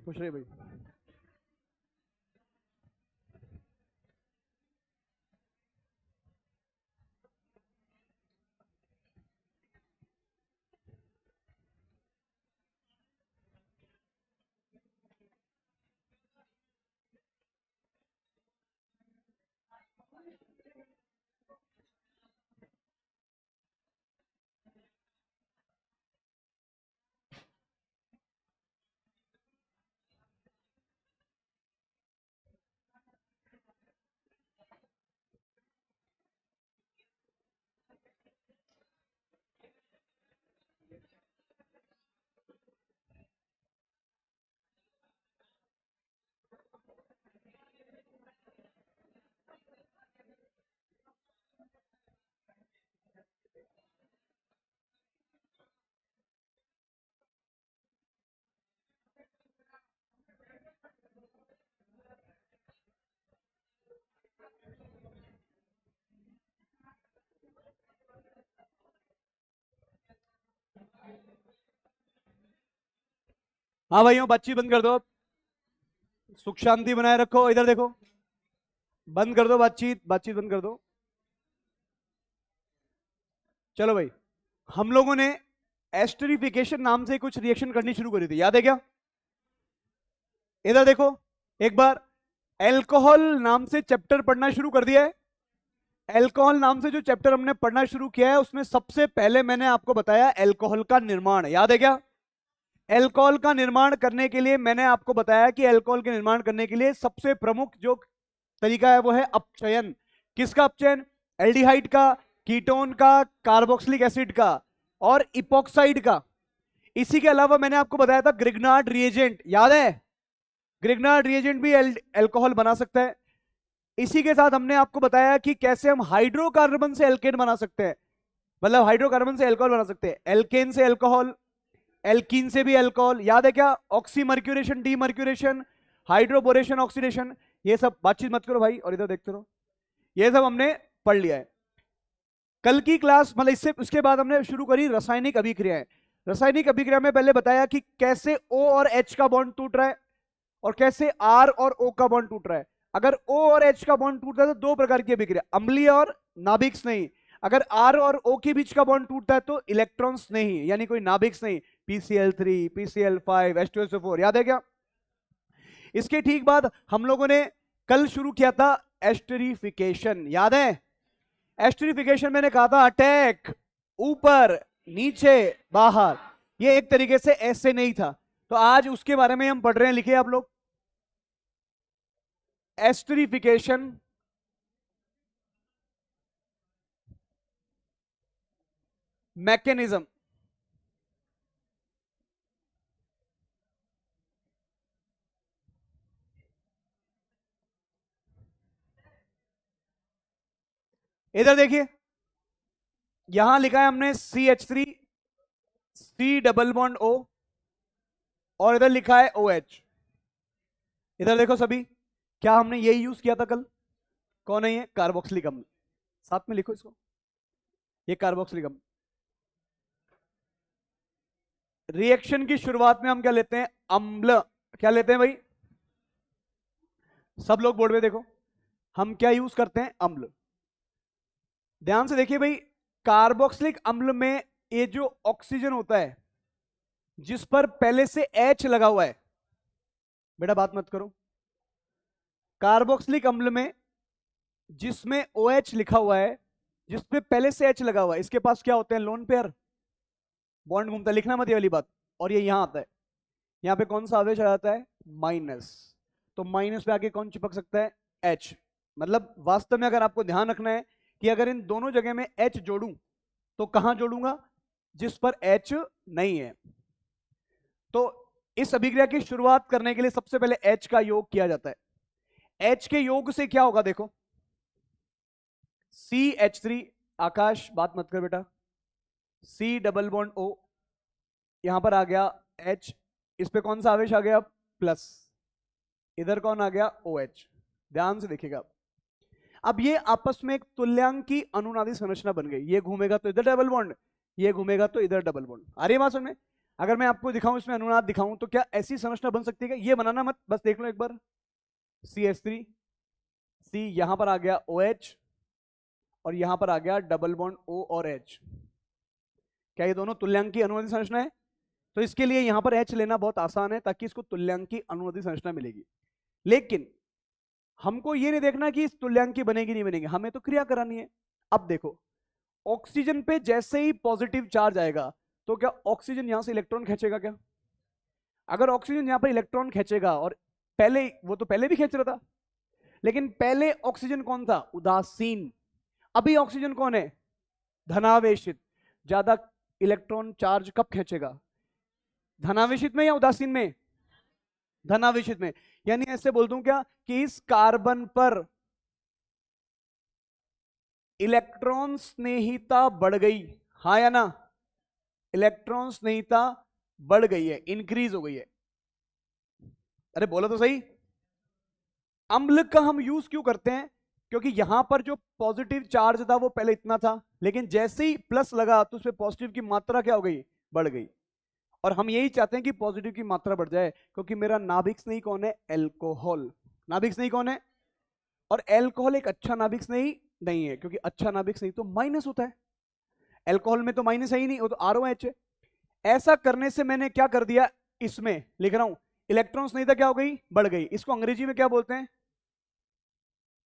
खुश रहे भाई। हाँ भाइयों, बातचीत बंद कर दो अब। सुख शांति बनाए रखो। इधर देखो, बंद कर दो बातचीत, बातचीत बंद कर दो। चलो भाई, हम लोगों ने एस्टरिफिकेशन नाम से कुछ रिएक्शन करनी शुरू करी थी, याद है क्या? इधर देखो एक बार, एल्कोहल नाम से चैप्टर पढ़ना शुरू कर दिया है। एल्कोहल नाम से जो चैप्टर हमने पढ़ना शुरू किया है, उसमें सबसे पहले मैंने आपको बताया एल्कोहल का निर्माण, याद है क्या? एल्कोहल का निर्माण करने के लिए मैंने आपको बताया कि एल्कोहल के निर्माण करने के लिए सबसे प्रमुख जो तरीका है वो है अपचयन। किसका अपचयन? एल्डिहाइड का, कीटोन का, कार्बोक्सिलिक एसिड का और इपोक्साइड का। इसी के अलावा मैंने आपको बताया था ग्रिग्नार्ड रिएजेंट, याद है? ग्रिग्नार्ड रिएजेंट भी एल्कोहल बना सकता है। इसी के साथ हमने आपको बताया कि कैसे हम हाइड्रोकार्बन से एल्केन बना सकते हैं, मतलब हाइड्रोकार्बन से एल्कोहल बना सकते हैं। एल्केन से एल्कोहल, एल्कीन से भी अल्कोहल, याद है क्या? ऑक्सीमर्क्यूरेशन, डीमर्क्यूरेशन, हाइड्रोबोरेशन, ऑक्सीडेशन, ये सब। बातचीत मत करो भाई और इधर देखते रहो। ये सब हमने पढ़ लिया है। कल की क्लास, मतलब इससे उसके बाद हमने शुरू करी रासायनिक अभिक्रियाएं। रासायनिक अभिक्रिया में पहले बताया कि कैसे O और H का बॉन्ड टूट रहा है और कैसे R और O का बॉन्ड टूट रहा है। अगर O और H का बॉन्ड टूटता है तो दो प्रकार की अभिक्रिया, अम्लीय और नाभिक नहीं। अगर R और O के बीच का बॉन्ड टूटता है तो इलेक्ट्रॉन्स नहीं, यानी कोई नाभिक नहीं। PCl3, PCl5, H2SO4, याद है क्या? इसके ठीक बाद हम लोगों ने कल शुरू किया था एस्टरिफिकेशन, याद है? एस्टरिफिकेशन मैंने कहा था अटैक, ऊपर नीचे बाहर, ये एक तरीके से ऐसे नहीं था। तो आज उसके बारे में हम पढ़ रहे हैं, लिखिए आप लोग। Esterification mechanism. इधर देखिए, यहां लिखा है हमने CH3 C double bond O और इधर लिखा है OH। इधर देखो सभी, क्या हमने यही यूज किया था कल? कौन है ये? कार्बोक्सिलिक अम्ल। साथ में लिखो इसको, ये कार्बोक्सिलिक अम्ल। रिएक्शन की शुरुआत में हम क्या लेते हैं? अम्ल। क्या लेते हैं भाई? सब लोग बोर्ड में देखो, हम क्या यूज करते हैं? अम्ल। ध्यान से देखिए भाई, कार्बोक्सिलिक अम्ल में ये जो ऑक्सीजन होता है जिस पर पहले से H लगा हुआ है, बेटा बात मत करो। कार्बोक्सिलिक अम्ल में जिसमें OH लिखा हुआ है, जिसपे पहले से H लगा हुआ है, इसके पास क्या होते हैं? लोन पेयर, बॉन्ड घूमता है। लिखना मत ये वाली बात। और ये यहां आता है, यहां पे कौन सा आवेश आ जाता है? माइनस। तो माइनस पे आके कौन चिपक सकता है? H। मतलब वास्तव में अगर आपको ध्यान रखना है कि अगर इन दोनों जगह में H जोड़ूं तो कहां जोड़ूंगा? जिस पर H नहीं है। तो इस अभिक्रिया की शुरुआत करने के लिए सबसे पहले H का योग किया जाता है। H के योग से क्या होगा देखो, CH3, आकाश बात मत कर बेटा, C डबल बॉन्ड O, यहां पर आ गया H, इस पे कौन सा आवेश आ गया? प्लस। इधर कौन आ गया? OH। ध्यान से देखिएगा, अब ये आपस में एक तुल्यांक की अनुनादी संरचना बन गई। ये घूमेगा तो इधर डबल बॉन्ड, ये घूमेगा तो इधर डबल बॉन्ड। आ रही है बात समझ में? अगर मैं आपको दिखाऊं इसमें अनुनाद दिखाऊं तो क्या ऐसी संरचना बन सकती है? क्या ये बनाना मत, बस देख लो एक बार। CH3 C, यहां पर आ गया OH और यहां पर आ गया डबल बॉन्ड O और H। क्या ये दोनों तुल्यांकी अनुनादी संरचना है? तो इसके लिए यहां पर H लेना बहुत आसान है ताकि इसको तुल्यांकी अनुनादी संरचना मिलेगी। लेकिन हमको ये नहीं देखना कि इस तुल्यांकी बनेगी नहीं बनेगी, हमें तो क्रिया करानी है। अब देखो, ऑक्सीजन पे जैसे ही पॉजिटिव चार्ज आएगा तो क्या ऑक्सीजन यहां से इलेक्ट्रॉन खींचेगा? क्या अगर ऑक्सीजन यहां पर इलेक्ट्रॉन खींचेगा, और पहले वो तो पहले भी खींच रहा था, लेकिन पहले ऑक्सीजन कौन था? उदासीन। अभी ऑक्सीजन कौन है? धनावेशित। ज्यादा इलेक्ट्रॉन चार्ज कब खींचेगा? धनावेशित में या उदासीन में? धनावेशित में। यानी ऐसे बोल दूं क्या कि इस कार्बन पर इलेक्ट्रॉन स्नेहिता बढ़ गई, हाँ या ना? इलेक्ट्रॉन स्नेहिता बढ़ गई है, इंक्रीज हो गई है। अरे बोलो तो सही। अम्ल का हम यूज क्यों करते हैं? क्योंकि यहां पर जो पॉजिटिव चार्ज था वो पहले इतना था, लेकिन जैसे ही प्लस लगा तो उसमें पॉजिटिव की मात्रा क्या हो गई? बढ़ गई। और हम यही चाहते हैं कि पॉजिटिव की मात्रा बढ़ जाए, क्योंकि मेरा नाभिक स्नेही कौन है? अल्कोहल। नाभिक स्नेही कौन है? और अल्कोहल एक अच्छा नाभिक स्नेही नहीं है, क्योंकि अच्छा नाभिक स्नेही तो माइनस होता है। अल्कोहल में तो माइनस है ही नहीं, वो तो ROH है। ऐसा करने से मैंने क्या कर दिया, इसमें लिख रहा हूं इलेक्ट्रॉन स्नेहिता क्या हो गई? बढ़ गई। इसको अंग्रेजी में क्या बोलते हैं?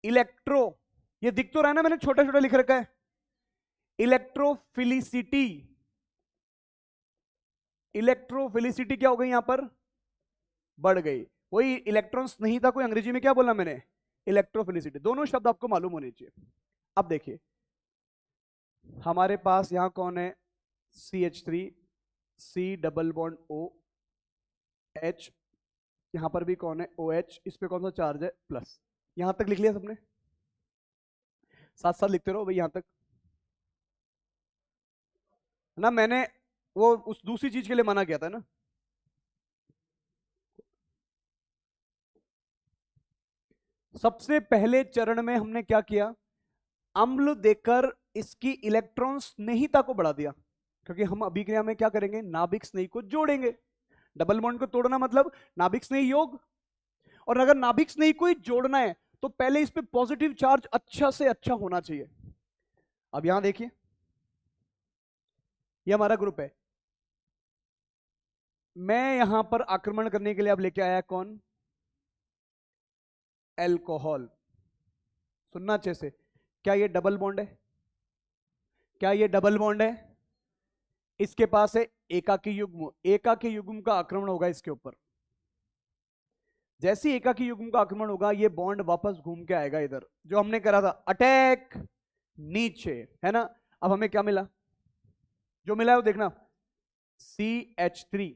इलेक्ट्रो, ये दिख तो रहा है ना, मैंने छोटा छोटा लिख रखा है, इलेक्ट्रोफिलिसिटी। इलेक्ट्रोफिलिसिटी क्या हो गई? यहां पर बढ़ गई। वही इलेक्ट्रॉन स्नेहिता को अंग्रेजी में क्या बोला मैंने? इलेक्ट्रोफिलिसिटी। दोनों शब्द आपको मालूम होने चाहिए। अब देखिए, हमारे पास यहां कौन है? CH3 C double bond O H, यहां पर भी कौन है? OH। इस पे कौन सा चार्ज है? प्लस। यहां तक लिख लिया सबने? साथ साथ लिखते रहो भाई यहां तक ना। मैंने वो उस दूसरी चीज के लिए मना किया था ना। सबसे पहले चरण में हमने क्या किया? अम्ल देकर इसकी इलेक्ट्रॉन स्नेहिता को बढ़ा दिया, क्योंकि हम अभिक्रिया में क्या करेंगे? नाभिक स्नेही को जोड़ेंगे। डबल बॉन्ड को तोड़ना मतलब नाभिक स्नेही योग। और अगर नाभिक स्नेही को ही जोड़ना है तो पहले इस पे पॉजिटिव चार्ज अच्छा से अच्छा होना चाहिए। अब यहां देखिए, ये हमारा ग्रुप है। मैं यहां पर आक्रमण करने के लिए अब लेके आया कौन? अल्कोहल। सुनना अच्छे से, क्या ये डबल बॉन्ड है? क्या ये डबल बॉन्ड है? इसके पास है एकाकी युग्म। एकाकी युग्म का आक्रमण होगा इसके ऊपर। जैसे एकाकी युग्म का आक्रमण होगा, ये बॉन्ड वापस घूम के आएगा इधर, जो हमने करा था अटैक नीचे, है ना? अब हमें क्या मिला? जो मिला है वो देखना, CH3।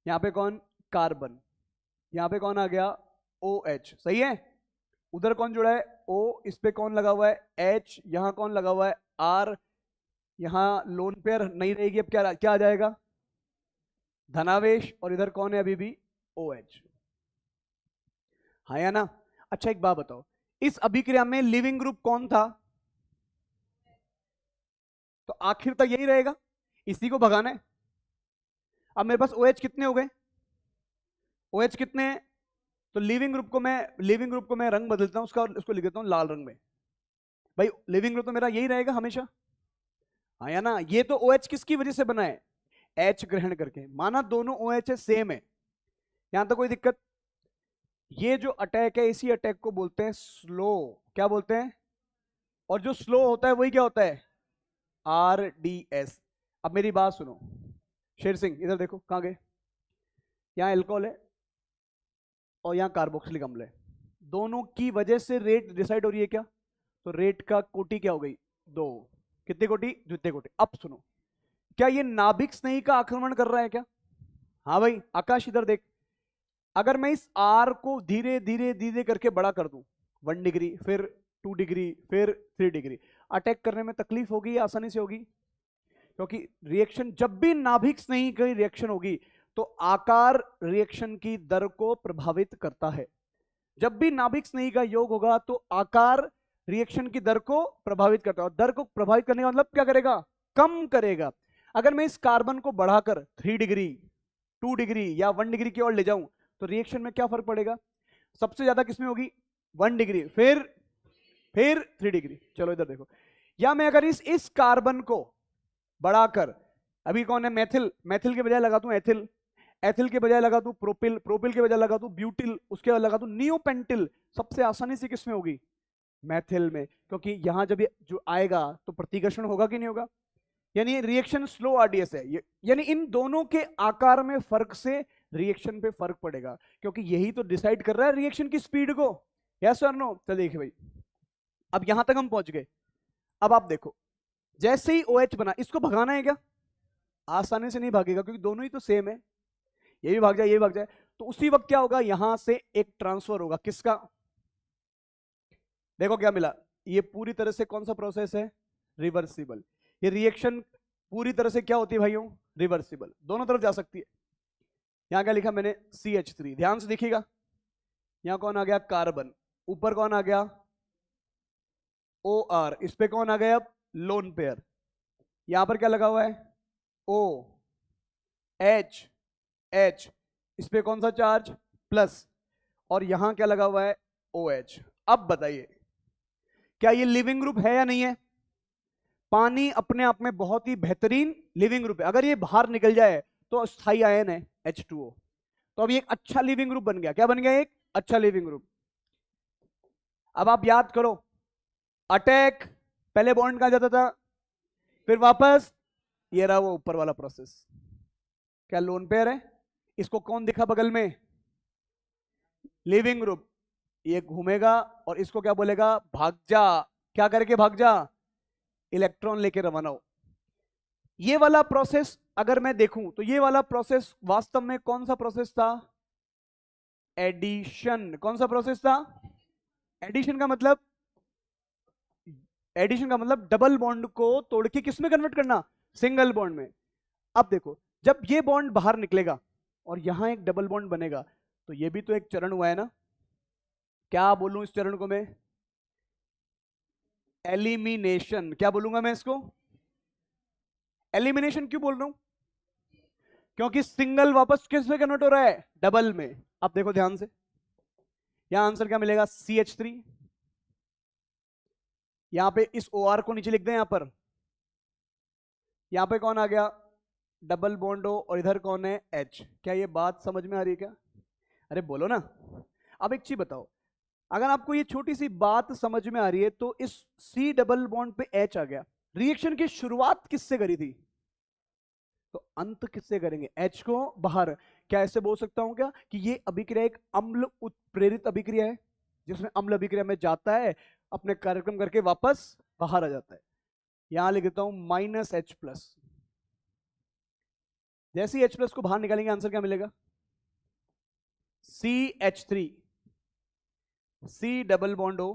यहां पे कौन? कार्बन। यहां पे कौन आ गया? OH। सही है। उधर कौन जुड़ा है? O। इस पे कौन लगा हुआ है? H। यहां कौन लगा हुआ है? R। यहां लोन पेयर नहीं रहेगी, अब क्या क्या आ जाएगा? धनावेश। और इधर कौन है अभी भी? OH। हाँ या ना? अच्छा एक बात बताओ, इस अभिक्रिया में लिविंग ग्रुप कौन था? तो आखिर तक यही रहेगा, इसी को भगाना है। अब मेरे पास OH कितने हो गए? OH कितने हैं? तो लिविंग ग्रुप को मैं रंग बदलता हूं उसका, और उसको लिख देता हूं लाल रंग में। भाई लिविंग ग्रुप तो मेरा यही रहेगा हमेशा, हाँ या ना? ये तो OH किसकी वजह से बना है? H ग्रहण करके। माना दोनों OH सेम है, यहां तक कोई दिक्कत? ये जो अटैक है, इसी अटैक को बोलते हैं स्लो। क्या बोलते हैं? और जो स्लो होता है वही क्या होता है? RDS। अब मेरी बात सुनो शेर सिंह, इधर देखो कहां गए? यहां एल्कोहल है और यहां कार्बोक्सिलिक अम्ल है, दोनों की वजह से रेट डिसाइड हो रही है क्या? तो रेट का कोटि क्या हो गई? 2। कितनी कोटि? द्वितीय कोटि। अब सुनो, क्या ये नाभिक स्नेही का आक्रमण कर रहा है क्या? हाँ भाई आकाश इधर देख, अगर मैं इस R को धीरे धीरे धीरे करके बड़ा कर दूं, 1 डिग्री, फिर 2 डिग्री, फिर 3 डिग्री, अटैक करने में तकलीफ होगी या आसानी से होगी? क्योंकि रिएक्शन, जब भी नाभिक स्नेही की रिएक्शन होगी तो आकार रिएक्शन की दर को प्रभावित करता है। जब भी नाभिक स्नेही का योग होगा तो आकार रिएक्शन की दर को प्रभावित करता है, और दर को प्रभावित करने का मतलब क्या करेगा? कम करेगा। अगर मैं इस कार्बन को बढ़ाकर 3 डिग्री 2 डिग्री या 1 डिग्री की ओर ले जाऊं तो रिएक्शन में क्या फर्क पड़ेगा? सबसे ज्यादा किसमें होगी? 1 डिग्री, फिर 3 डिग्री। चलो इधर देखो, या मैं अगर इस कार्बन को बढ़ाकर, अभी कौन है मेथिल, मेथिल के बजाय लगा दूं एथिल, एथिल के बजाय लगा दूं प्रोपिल, प्रोपिल के बजाय लगा दूं ब्यूटिल, उसके बाद लगा दूं नियोपेंटिल, सबसे आसानी से किसमें होगी? मैथिल में, क्योंकि यहां जब ये जो आएगा तो प्रतिकर्षण होगा कि नहीं होगा? यानी रिएक्शन स्लो आरडीएस है यानी इन दोनों के आकार में फर्क से रिएक्शन पे फर्क पड़ेगा, क्योंकि यही तो डिसाइड कर रहा है रिएक्शन की स्पीड को। यस और नो? चलिए देखिए भाई, अब यहां तक हम पहुंच गए। अब आप देखो, जैसे ही OH बना, इसको भगाना है क्या? आसानी से नहीं भागेगा, क्योंकि दोनों ही तो सेम है, ये भी भाग जाए ये भी भाग जाए, तो उसी वक्त क्या होगा? यहां से एक ट्रांसफर होगा, किसका? देखो क्या मिला, ये पूरी तरह से कौन सा प्रोसेस है? रिवर्सिबल। ये रिएक्शन पूरी तरह से क्या होती है भाइयों? रिवर्सिबल, दोनों तरफ जा सकती है। यहां क्या लिखा मैंने? CH3, ध्यान से देखिएगा, यहां कौन आ गया? कार्बन, ऊपर कौन आ गया? OR, इस पे कौन आ गया? अब लोन पेयर। यहां पर क्या लगा हुआ है? O H H, इस पे कौन सा चार्ज? प्लस, और यहां क्या लगा हुआ है? OH। अब बताइए, क्या ये लिविंग ग्रुप है या नहीं है? पानी अपने आप में बहुत ही बेहतरीन लिविंग ग्रुप है, अगर ये बाहर निकल जाए तो स्थायी आयन है H2O, तो अब ये एक अच्छा लिविंग ग्रुप बन गया। क्या बन गया? एक अच्छा लिविंग ग्रुप। अब आप याद करो, अटैक, पहले बॉन्ड कहां जाता था, फिर वापस, ये रहा वो ऊपर वाला प्रोसेस। क्या लोन पेयर है? इसको कौन दिखा बगल में? Leaving group. ये घूमेगा और इसको क्या बोलेगा? भाग जा। क्या करके भाग जा? इलेक्ट्रॉन लेके रवाना हो। ये वाला प्रोसेस अगर मैं देखूं तो ये वाला प्रोसेस वास्तव में कौन सा प्रोसेस था? एडिशन। कौन सा प्रोसेस था? एडिशन का मतलब, एडिशन का मतलब डबल बॉन्ड को तोड़ के किस में कन्वर्ट करना? सिंगल बॉन्ड में। अब देखो, जब ये बॉन्ड बाहर निकलेगा और यहां एक डबल बॉन्ड बनेगा, तो ये भी तो एक चरण हुआ है ना? क्या बोलूं इस चरण को मैं? एलिमिनेशन। क्या बोलूंगा मैं इसको? एलिमिनेशन। क्यों बोल रहा हूं? क्योंकि सिंगल वापस किस में कन्वर्ट हो रहा है? डबल में। अब देखो ध्यान से, यहां आंसर क्या मिलेगा? CH3। यहां पे इस OR को नीचे लिख दें, यहां पर, यहां पे कौन आ गया? डबल बॉन्ड हो, और इधर कौन है? H। क्या ये बात समझ में आ रही है क्या? अरे बोलो ना। अब एक चीज बताओ, अगर आपको ये छोटी सी बात समझ में आ रही है तो इस C डबल बॉन्ड पे H आ गया, रिएक्शन की शुरुआत किससे करी थी? तो अंत किससे करेंगे? H को बाहर। क्या ऐसे बोल सकता हूं क्या कि ये अभिक्रिया एक अम्ल उत्प्रेरित अभिक्रिया है, जिसमें अम्ल अभिक्रिया में जाता है, अपने कार्यक्रम करके वापस बाहर आ जाता है? यहां लिख देता हूं -H+। जैसे ही H+ को बाहर निकालेंगे, आंसर क्या मिलेगा? CH3। C डबल बॉन्ड हो,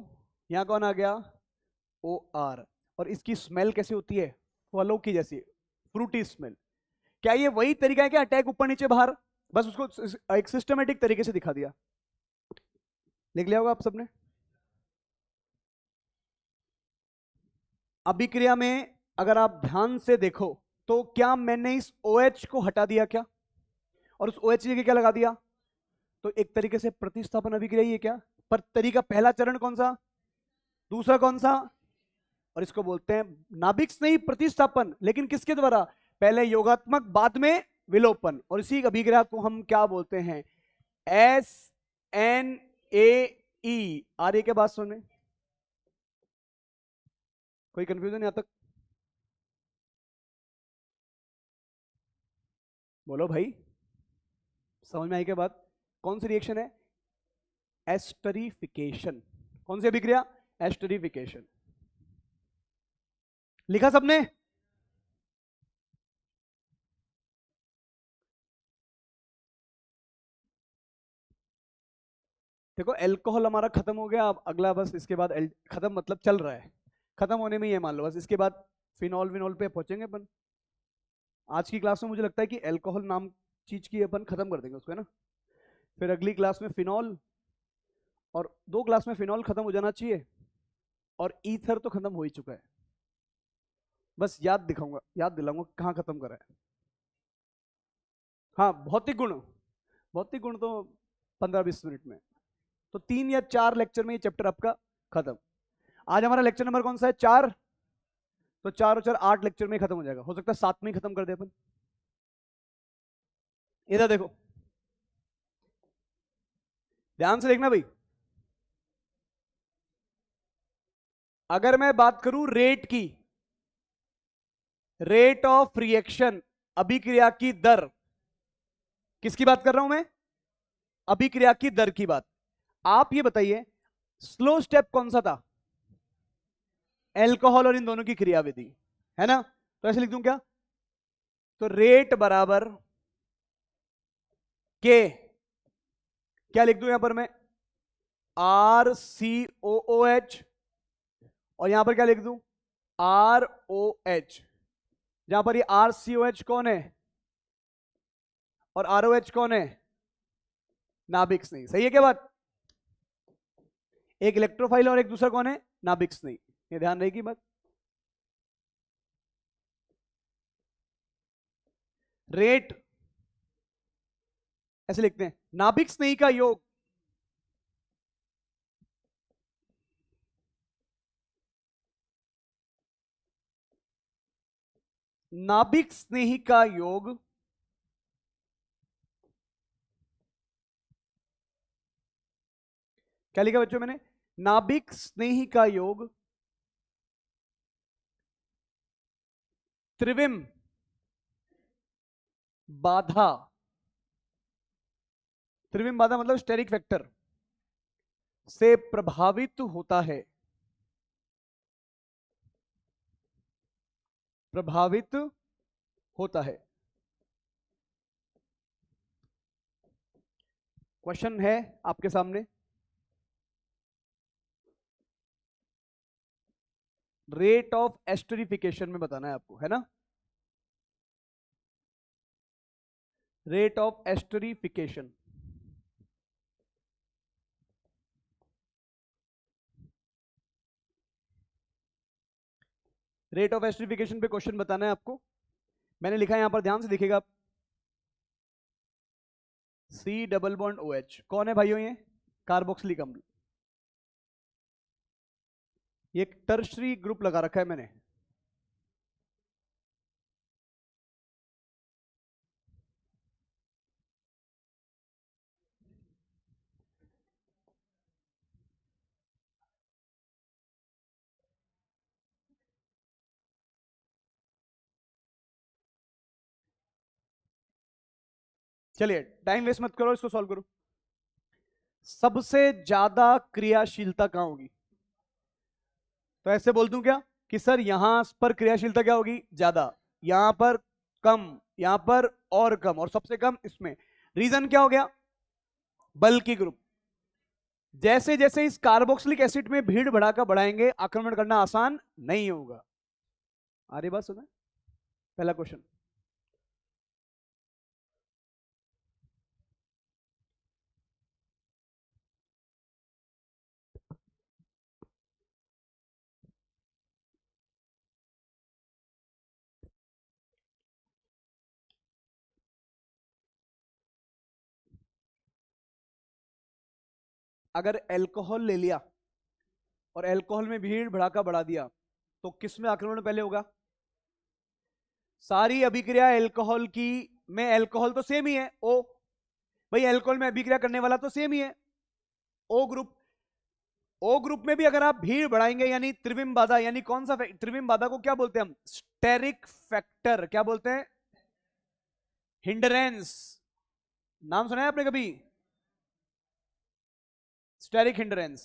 यहां कौन आ गया? OR। और इसकी स्मेल कैसी होती है? फलों की जैसी, फ्रूटी स्मेल। क्या ये वही तरीका है क्या? अटैक ऊपर नीचे बाहर, बस उसको एक सिस्टमेटिक तरीके से दिखा दिया। लिख लिया होगा आप सबने। अभिक्रिया में अगर आप ध्यान से देखो तो क्या मैंने इस OH को हटा दिया क्या, और उस OH की जगह क्या लगा दिया? तो एक तरीके से प्रतिस्थापन अभिक्रिया ही है क्या? पर तरीका, पहला चरण कौन सा, दूसरा कौन सा? और इसको बोलते हैं नाभिक्स नहीं, प्रतिस्थापन। लेकिन किसके द्वारा? पहले योगात्मक, बाद में विलोपन। और इसी अभिक्रिया को हम क्या बोलते हैं? SNAE। आ रही है क्या बात सुनने? कोई कंफ्यूजन यहां तक? बोलो भाई, समझ में आई क्या बात? कौन सी रिएक्शन है? एस्टरिफिकेशन। कौन सी अभिक्रिया? एस्टरिफिकेशन। लिखा सबने? देखो अल्कोहल हमारा खत्म हो गया, अब अगला बस इसके बाद खत्म मतलब चल रहा है, खत्म होने में ये मान लो बस, इसके बाद फिनॉल विनॉल पे पहुंचेंगे अपन। आज की क्लास में मुझे लगता है कि अल्कोहल नाम चीज की अपन खत्म कर देंगे उसको, है ना? फिर अगली क्लास में फिनॉल, और 2 क्लास में फिनॉल खत्म हो जाना चाहिए, और ईथर तो खत्म हो ही चुका है। बस याद दिखाऊंगा, याद दिलाऊंगा कहाँ खत्म करा है। हाँ, भौतिक गुण, भौतिक गुण तो 15-20 मिनट में, तो 3 या 4 लेक्चर में ये चैप्टर आपका खत्म। आज हमारा लेक्चर नंबर कौन सा है? 4। तो 4 और 4 8 लेक्चर में ही खत्म हो जाएगा, हो सकता है 7 में ही खत्म कर दे अपन। इधर देखो, ध्यान से देखना भाई। अगर मैं बात करूं रेट की, रेट ऑफ रिएक्शन, अभिक्रिया की दर, किसकी बात कर रहा हूं मैं? अभिक्रिया की दर की बात। आप ये बताइए स्लो स्टेप कौन सा था? एल्कोहल और इन दोनों की क्रियाविधि, है ना? तो ऐसे लिख दूं क्या? तो रेट बराबर के, क्या लिख दूं यहां पर मैं? RCOOH, और यहां पर क्या लिख दूं? ROH। जहां पर ये RCOH कौन है और ROH कौन है? नाभिक स्नेही। सही है क्या बात? एक इलेक्ट्रोफाइल और एक दूसरा कौन है? नाभिक स्नेही। ये ध्यान रहेगी बात। रेट ऐसे लिखते हैं, नाभिक स्नेही का योग, नाभिक स्नेही का योग क्या लिखा बच्चों मैंने? नाभिक स्नेही का योग त्रिविम बाधा, त्रिविम बाधा मतलब स्टेरिक फैक्टर से प्रभावित होता है, प्रभावित होता है। क्वेश्चन है आपके सामने, रेट ऑफ एस्टरिफिकेशन में बताना है आपको, है ना? Rate of esterification, rate of esterification पे क्वेश्चन बताना है आपको। मैंने लिखा है यहां पर, ध्यान से देखिएगा आप। C डबल बॉन्ड OH कौन है भाइयों? ये कार्बोक्सिलिक अम्ल। ये एक टर्शरी ग्रुप लगा रखा है मैंने। चलिए टाइम वेस्ट मत करो, इसको सॉल्व करो। सबसे ज्यादा क्रियाशीलता कहां होगी? तो ऐसे बोल दूं क्या कि सर यहां पर क्रियाशीलता क्या होगी? ज्यादा, यहां पर कम, यहां पर और कम, और सबसे कम इसमें। रीजन क्या हो गया? बल की ग्रुप। जैसे जैसे इस कार्बोक्सिलिक एसिड में भीड़ भड़ाका बढ़ाएंगे, आक्रमण करना आसान नहीं होगा। आ रही बात सुना? पहला क्वेश्चन। अगर एल्कोहल ले लिया और एल्कोहल में भीड़ भड़ाका बढ़ा दिया, तो किस में आक्रमण पहले होगा? सारी अभिक्रिया एल्कोहल की में, एल्कोहल तो सेम ही है, ओ। भाई एल्कोहल में अभिक्रिया करने वाला तो सेम ही है, ओ ग्रुप। ओ ग्रुप में भी अगर आप भीड़ बढ़ाएंगे, यानी त्रिविम बाधा, यानी कौन सा त्रिविम बाधा को क्या बोलते हैं हम? Steric factor. क्या बोलते हैं? हिंडरेंस। नाम सुना है आपने कभी? Steric hindrance.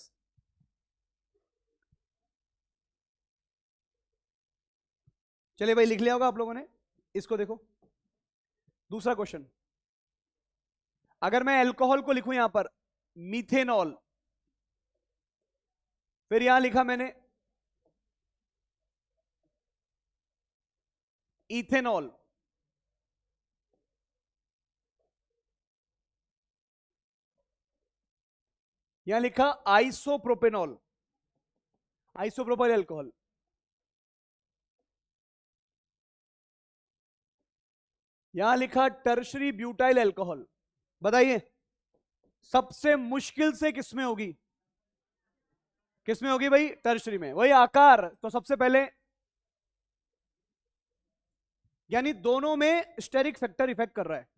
चलिए भाई, लिख लिया होगा आप लोगों ने। इसको देखो, दूसरा क्वेश्चन। अगर मैं अल्कोहल को लिखूं यहां पर मीथेनॉल, फिर यहां लिखा मैंने इथेनॉल, यहां लिखा आइसोप्रोपेनॉल, आइसोप्रोपाइल अल्कोहल। यहां लिखा टर्शरी ब्यूटाइल अल्कोहल, बताइए सबसे मुश्किल से किसमें होगी? किसमें होगी भाई? टर्शरी में। वही आकार, तो सबसे पहले यानी दोनों में स्टेरिक फैक्टर इफेक्ट कर रहा है।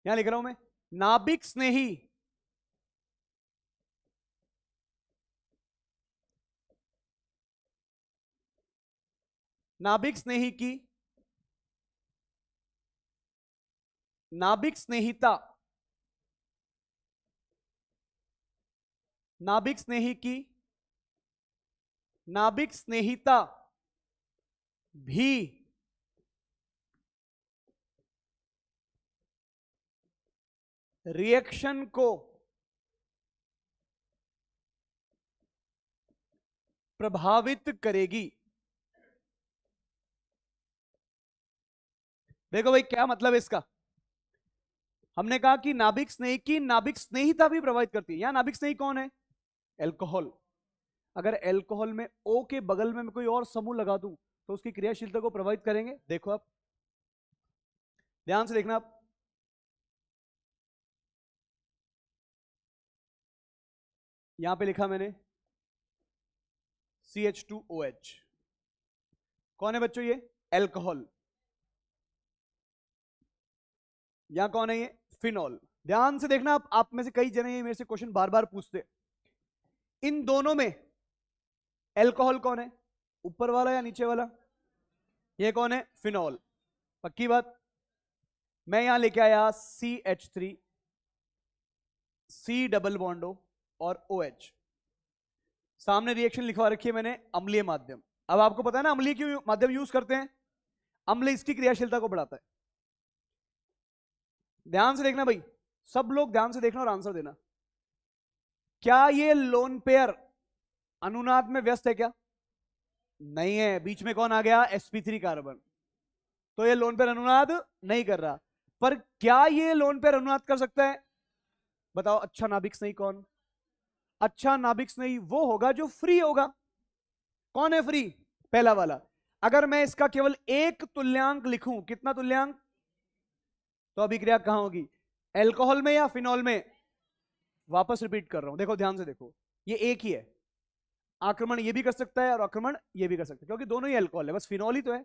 यहां लिख रहा हूं मैं, नाभिक स्नेही नाभिक स्नेही की नाभिक स्नेहिता नाभिक स्नेही की नाभिक स्नेहिता भी रिएक्शन को प्रभावित करेगी। देखो भाई क्या मतलब है इसका? हमने कहा कि नाभिक स्नेही की नाभिक स्नेहिता भी प्रभावित करती है। यहां नाभिक स्नेही कौन है? एल्कोहल। अगर एल्कोहल में ओ के बगल में मैं कोई और समूह लगा दूं तो उसकी क्रियाशीलता को प्रभावित करेंगे। देखो आप ध्यान से देखना, आप यहां पे लिखा मैंने CH2OH, कौन है बच्चों ये? एल्कोहल। यहां कौन है? ये फिनॉल। ध्यान से देखना, आप में से कई जने ये मेरे से क्वेश्चन बार बार पूछते, इन दोनों में एल्कोहल कौन है? ऊपर वाला या नीचे वाला? ये कौन है? फिनॉल। पक्की बात। मैं यहां लेके आया CH3 C double bond O और OH, सामने रिएक्शन लिखवा रखी है मैंने अम्लीय माध्यम। अब आपको पता है ना अम्लीय क्यों माध्यम यूज करते हैं? अम्ल इसकी क्रियाशीलता को बढ़ाता है। ध्यान से देखना भाई, सब लोग ध्यान से देखना और आंसर देना। क्या ये लोन पेयर अनुनाद में व्यस्त है क्या? नहीं है। बीच में कौन आ गया? sp3 carbon. तो ये लोन पेयर अनुनाद नहीं कर रहा। पर क्या ये लोन पेयर अनुनाद कर सकता है? बताओ। अच्छा नाभिक स्नेही कौन? अच्छा नाभिक स्नेही वो होगा जो फ्री होगा। कौन है फ्री? पहला वाला। अगर मैं इसका केवल एक तुल्यांक लिखूं, कितना तुल्यांक? तो अभिक्रिया कहां होगी? एल्कोहल में या फिनॉल में? वापस रिपीट कर रहा हूं, देखो ध्यान से देखो, ये एक ही है। आक्रमण ये भी कर सकता है और आक्रमण ये भी कर सकता है, क्योंकि दोनों ही अल्कोहल है, बस फिनॉल ही तो है।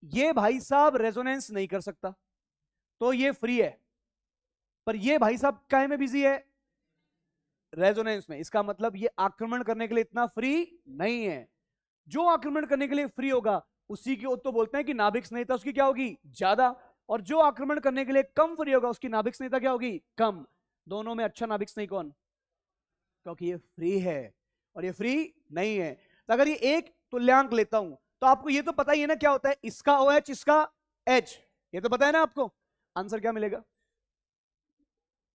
ये भाई साहब रेजोनेंस नहीं कर सकता, तो ये फ्री है। पर ये भाई साहब काहे में बिजी है? रेजोनेंस में। इसका मतलब ये आक्रमण करने के लिए इतना फ्री नहीं है। जो आक्रमण करने के लिए फ्री होगा उसी की तो बोलते हैं कि नाभिक स्नेहिता उसकी क्या होगी? ज्यादा। और जो आक्रमण करने के लिए कम फ्री होगा उसकी नाभिक स्नेहिता क्या होगी? कम। दोनों में अच्छा नाभिक स्नेही कौन? क्योंकि ये फ्री है और ये फ्री नहीं है। तो अगर ये एक तुल्यांक लेता हूं तो आपको ये तो पता ही है ना क्या होता है, इसका OH इसका H, ये तो पता है ना आपको। आंसर क्या मिलेगा?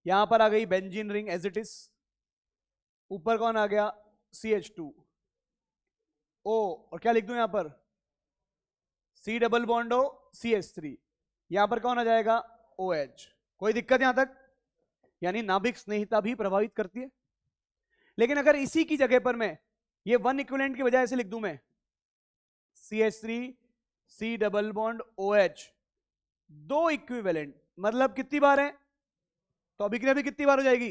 यहां पर आ गई benzene ring as it is, ऊपर कौन आ गया? CH2O, और क्या लिख दूं यहां पर? C double bond O CH3, यहां पर कौन आ जाएगा? OH। कोई दिक्कत यहां तक? यानी नाभिक स्नेहिता भी प्रभावित करती है। लेकिन अगर इसी की जगह पर मैं ये वन इक्विवेलेंट की बजाय ऐसे लिख दूं मैं CH3 C double bond OH, दो इक्विवेलेंट, मतलब कितनी बार है? तो अभिक्रिया भी कितनी बार हो जाएगी?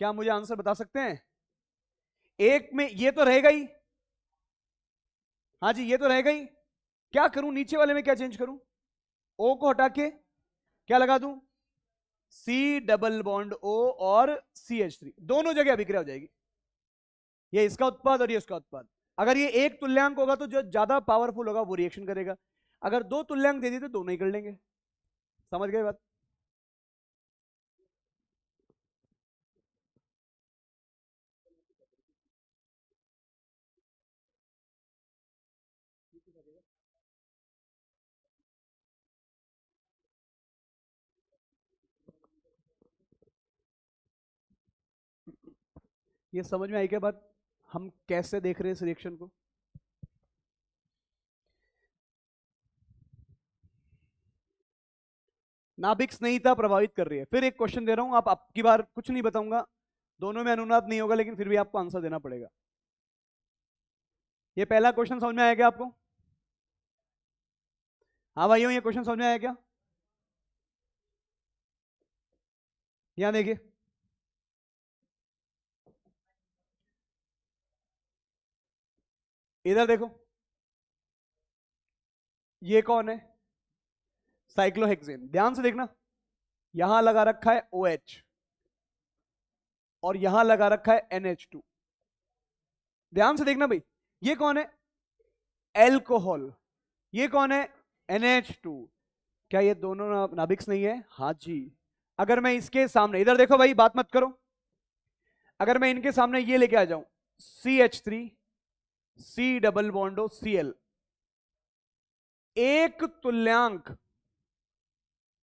क्या मुझे आंसर बता सकते हैं? एक में ये तो रहेगा ही, हाँ जी ये तो रहेगा ही। क्या करूं नीचे वाले में? क्या चेंज करूं? O को हटा के क्या लगा दूं? C डबल बॉन्ड O और CH3, दोनों जगह अभिक्रिया हो जाएगी। ये इसका उत्पाद और ये इसका उत्पाद। अगर ये एक तुल्यांक होगा तो जो ज्यादा पावरफुल होगा वो रिएक्शन करेगा। अगर दो तुल्यांक दे दिए तो दोनों ही कर लेंगे। समझ गए बात? ये समझ में आई क्या बात? हम कैसे देख रहे हैं इस रिएक्शन को? नाभिक स्नेहिता प्रभावित कर रही है। फिर एक क्वेश्चन दे रहा हूं, आप आपकी बार कुछ नहीं बताऊंगा, दोनों में अनुनाद नहीं होगा लेकिन फिर भी आपको आंसर देना पड़ेगा। ये पहला क्वेश्चन समझ में आया क्या आपको? हाँ भाइयों, ये क्वेश्चन समझ में आया क्या? यहां देखिए, इधर देखो, ये कौन है? साइक्लोहेक्सेन। ध्यान से देखना, यहां लगा रखा है OH और यहां लगा रखा है NH2। ध्यान से देखना भाई, ये कौन है? एल्कोहल। ये कौन है? NH2। क्या ये दोनों नाभिक्स नहीं है? हाँ जी। अगर मैं इसके सामने, इधर देखो भाई, बात मत करो, अगर मैं इनके सामने ये लेके आ जाऊं CH3 C डबल बॉन्डो Cl, एक तुल्यांक,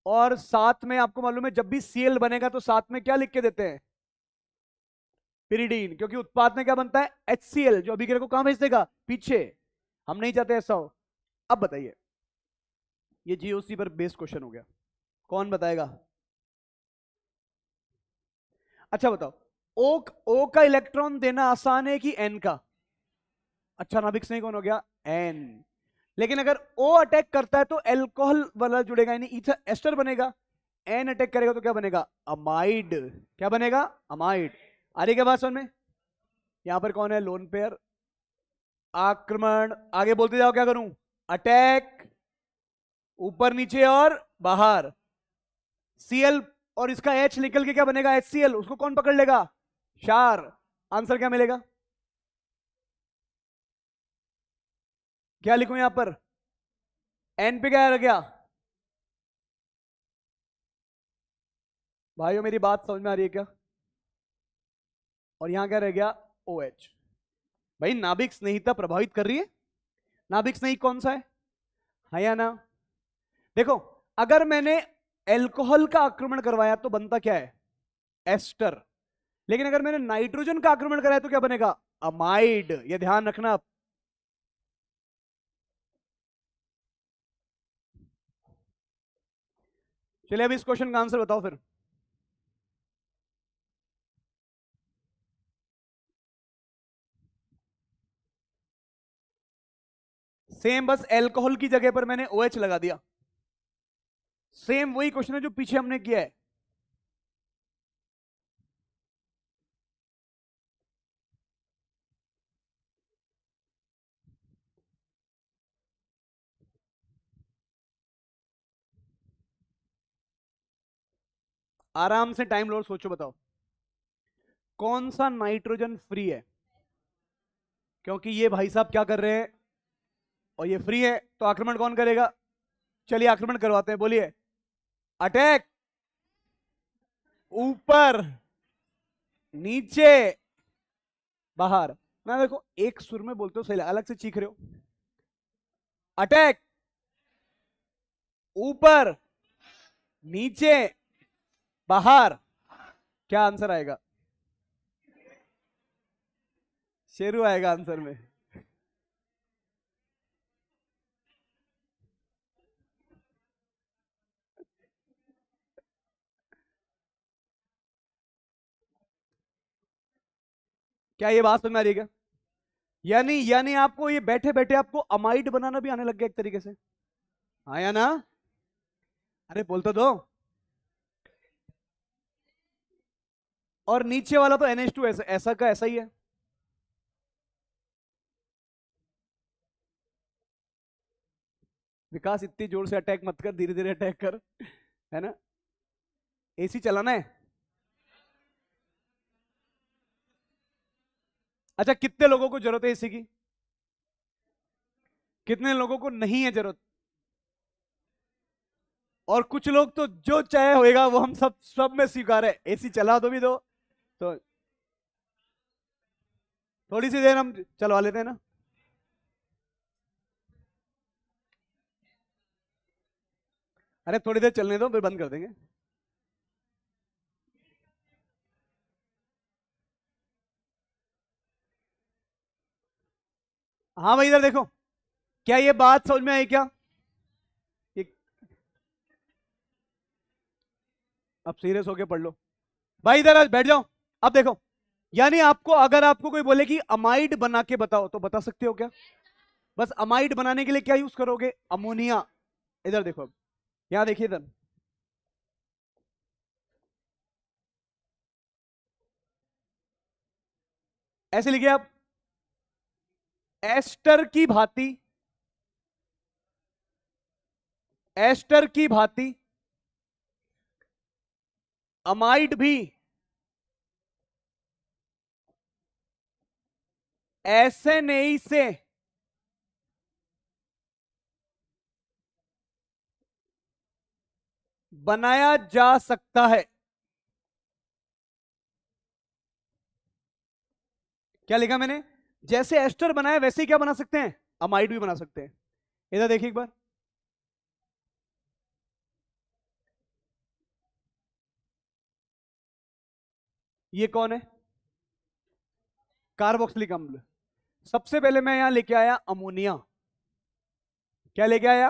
और साथ में आपको मालूम है जब भी Cl बनेगा तो साथ में क्या लिख के देते हैं? पिरिडीन। क्योंकि उत्पाद में क्या बनता है? HCl, जो अभिक्रिया को कहां भेज देगा? पीछे। हम नहीं चाहते ऐसा हो। अब बताइए, ये GOC पर बेस्ड क्वेश्चन हो गया, कौन बताएगा? अच्छा बताओ, O का इलेक्ट्रॉन देना आसान है कि N का? अच्छा, नाभिक स्नेह कौन हो गया? N। लेकिन अगर O अटैक करता है तो एल्कोहल वाला जुड़ेगा, यानी ईथर एस्टर बनेगा। N अटैक करेगा तो क्या बनेगा? अमाइड। क्या बनेगा? अमाइड। आ रही क्या बात समझ में? यहां पर कौन है? Lone pair. आक्रमण, आगे बोलते जाओ, क्या करूं? अटैक, ऊपर नीचे और बाहर। Cl और इसका H निकल के क्या बनेगा? HCl। उसको कौन पकड़ लेगा? क्षार। आंसर क्या मिलेगा? क्या लिखूं यहां पर? N पे क्या रह गया? भाइयों मेरी बात समझ में आ रही है क्या? और यहां क्या रह गया? OH। भाई नाभिक स्नेहिता प्रभावित कर रही है। नाभिक स्नेही कौन सा है या ना? देखो, अगर मैंने एल्कोहल का आक्रमण करवाया तो बनता क्या है? एस्टर। लेकिन अगर मैंने नाइट्रोजन का आक्रमण कराया तो क्या बनेगा? अमाइड। ये ध्यान रखना। चलिए अब इस क्वेश्चन का आंसर बताओ फिर। सेम, बस एल्कोहल की जगह पर मैंने OH लगा दिया। सेम वही क्वेश्चन है जो पीछे हमने किया है। आराम से टाइम लो, सोचो, बताओ कौन सा नाइट्रोजन फ्री है? क्योंकि ये भाई साहब क्या कर रहे हैं, और ये फ्री है, तो आक्रमण कौन करेगा? चलिए आक्रमण करवाते हैं, बोलिए। अटैक, ऊपर नीचे बाहर। ना देखो, एक सुर में बोलते हो सही, अलग से चीख रहे हो। अटैक, ऊपर नीचे बाहर। क्या आंसर आएगा? शेरू आएगा आंसर में। क्या ये बात समझ में आ रही है क्या? यानी यानी आपको ये बैठे बैठे आपको अमाइड बनाना भी आने लग गया एक तरीके से। आया ना? अरे बोल तो दो। और नीचे वाला तो NH2 ऐसा ऐसा का ऐसा ही है। विकास इतनी जोर से अटैक मत कर, धीरे धीरे अटैक कर, है ना? AC चलाना है। अच्छा, कितने लोगों को जरूरत है AC की? कितने लोगों को नहीं है जरूरत? और कुछ लोग तो जो चाहे होएगा, वो हम सब सब में स्वीकार है। AC चला तो भी दो। तो थोड़ी सी देर हम चलवा लेते हैं ना। अरे थोड़ी देर चलने दो, फिर बंद कर देंगे। हाँ भाई, इधर देखो, क्या ये बात समझ में आई क्या? ये, अब सीरियस होके पढ़ लो। भाई इधर बैठ जाओ। अब देखो, यानी आपको, अगर आपको कोई बोले कि अमाइड बना के बताओ तो बता सकते हो क्या? बस अमाइड बनाने के लिए क्या यूज करोगे? अमोनिया। इधर देखो, अब यहां देखिए इधर, ऐसे लिखिए आप, एस्टर की भांति, एस्टर की भांति अमाइड भी ऐसे नहीं से बनाया जा सकता है। क्या लिखा मैंने? जैसे एस्टर बनाया वैसे ही क्या बना सकते हैं? अमाइड भी बना सकते हैं। इधर देखिए एक बार, ये कौन है? कार्बोक्सिलिक अम्ल। सबसे पहले मैं यहां लेके आया अमोनिया। क्या लेके आया?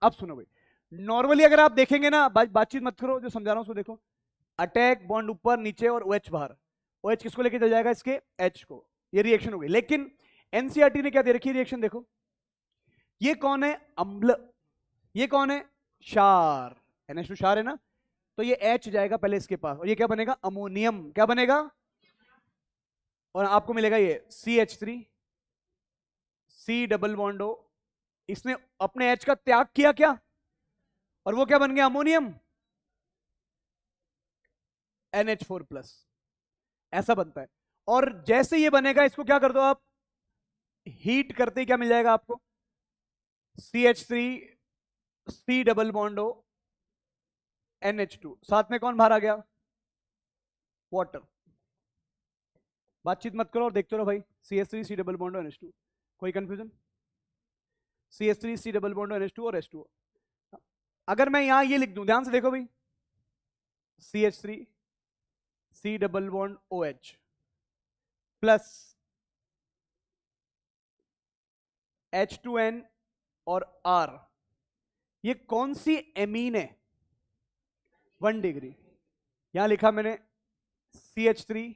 अब सुनो भाई, नॉर्मली अगर आप देखेंगे ना, बातचीत मत करो, जो समझा रहा हूं उसको देखो। अटैक बॉन्ड ऊपर नीचे और ओ OH बाहर। ओ OH किसको लेके चल जाएगा? इसके H को। ये रिएक्शन हो गई, लेकिन एनसीईआरटी ने क्या दे रखी है रिएक्शन देखो। ये कौन है? अम्ल। ये कौन है? क्षार। NH2 क्षार है ना, तो ये H जाएगा पहले इसके पास, और ये क्या बनेगा? अमोनियम। क्या बनेगा? और आपको मिलेगा ये CH3, C double bond O। इसने अपने H का त्याग किया क्या? और वो क्या बन गया? अमोनियम। NH4+। ऐसा बनता है। और जैसे ये बनेगा, इसको क्या कर दो आप, हीट करते ही क्या मिल जाएगा आपको? CH3, C double bond O, NH2। साथ में कौन बाहर आ गया? वाटर। बातचीत मत करो और देखते रहो भाई। CH3, C double bond NH2। कोई confusion? CH3, C double bond NH2 और H2O। अगर मैं यहां ये लिख दूं, ध्यान से देखो भाई, CH3, C double bond OH plus H2N और R, ये कौन सी एमीन है? 1 डिग्री। यहां लिखा मैंने CH3,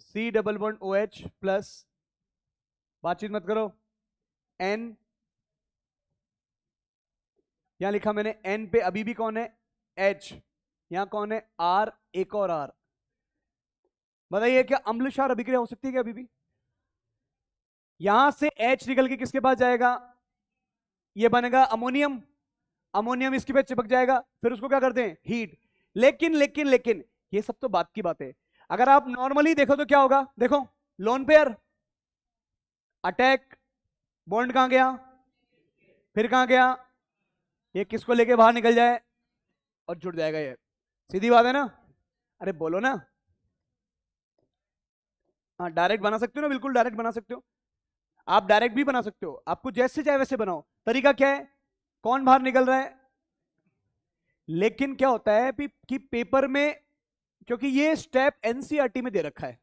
C double bond OH plus, बातचीत मत करो, N। यहां लिखा मैंने N पे अभी भी कौन है? H। यहां कौन है? R। एक और R। बताइए क्या अम्ल क्षार अभिक्रिया हो सकती है क्या अभी भी? यहां से H निकल के किसके पास जाएगा? ये बनेगा अमोनियम। अमोनियम इसके पे चिपक जाएगा, फिर उसको क्या करते हैं? हीट। लेकिन ये सब तो बात की बात है। अगर आप नॉर्मली देखो तो क्या होगा? देखो, लोन पेयर, अटैक, बॉन्ड कहां गया? फिर कहां गया? ये किसको लेके बाहर निकल जाए और जुड़ जाएगा ये। सीधी बात है ना? अरे बोलो ना। हाँ, डायरेक्ट बना सकते हो ना, बिल्कुल डायरेक्ट बना सकते हो। आप डायरेक्ट भी बना सकते हो, आपको जैसे चाहे वैसे बनाओ। तरीका क्या है? कौन बाहर निकल रहा है? लेकिन क्या होता है कि पेपर में, क्योंकि ये स्टेप एनसीईआरटी में दे रखा है,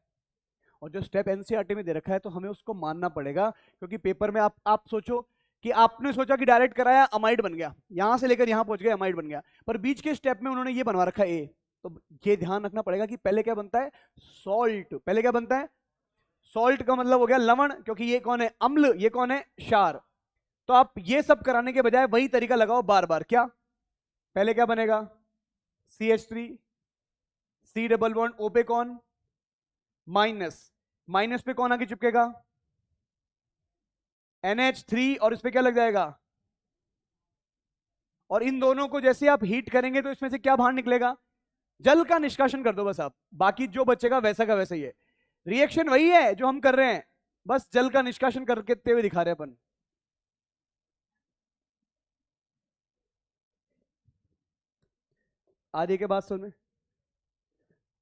और जो स्टेप एनसीईआरटी में दे रखा है तो हमें उसको मानना पड़ेगा। क्योंकि पेपर में आप सोचो कि आपने सोचा कि डायरेक्ट कराया, अमाइड बन गया, यहां से लेकर यहां पहुंच गए अमाइड बन गया, पर बीच के स्टेप में उन्होंने ये बनवा रखा है ए। तो ये ध्यान रखना पड़ेगा कि पहले क्या बनता है? सॉल्ट। पहले क्या बनता है? सॉल्ट का मतलब हो गया लवण, क्योंकि ये कौन है? अम्ल। ये कौन है? क्षार। तो आप ये सब कराने के बजाय वही तरीका लगाओ बार बार। क्या? पहले क्या बनेगा? CH3, C double bond O पे कौन? माइनस। माइनस पे कौन आके चिपकेगा? NH3, और इस पे क्या लग जाएगा? और इन दोनों को जैसे आप हीट करेंगे तो इसमें से क्या बाहर निकलेगा? जल का निष्कासन कर दो बस आप, बाकी जो बचेगा वैसा का वैसा ही है। रिएक्शन वही है जो हम कर रहे हैं, बस जल का निष्कासन करते हुए दिखा रहे हैं अपन। आगे के बात सुन।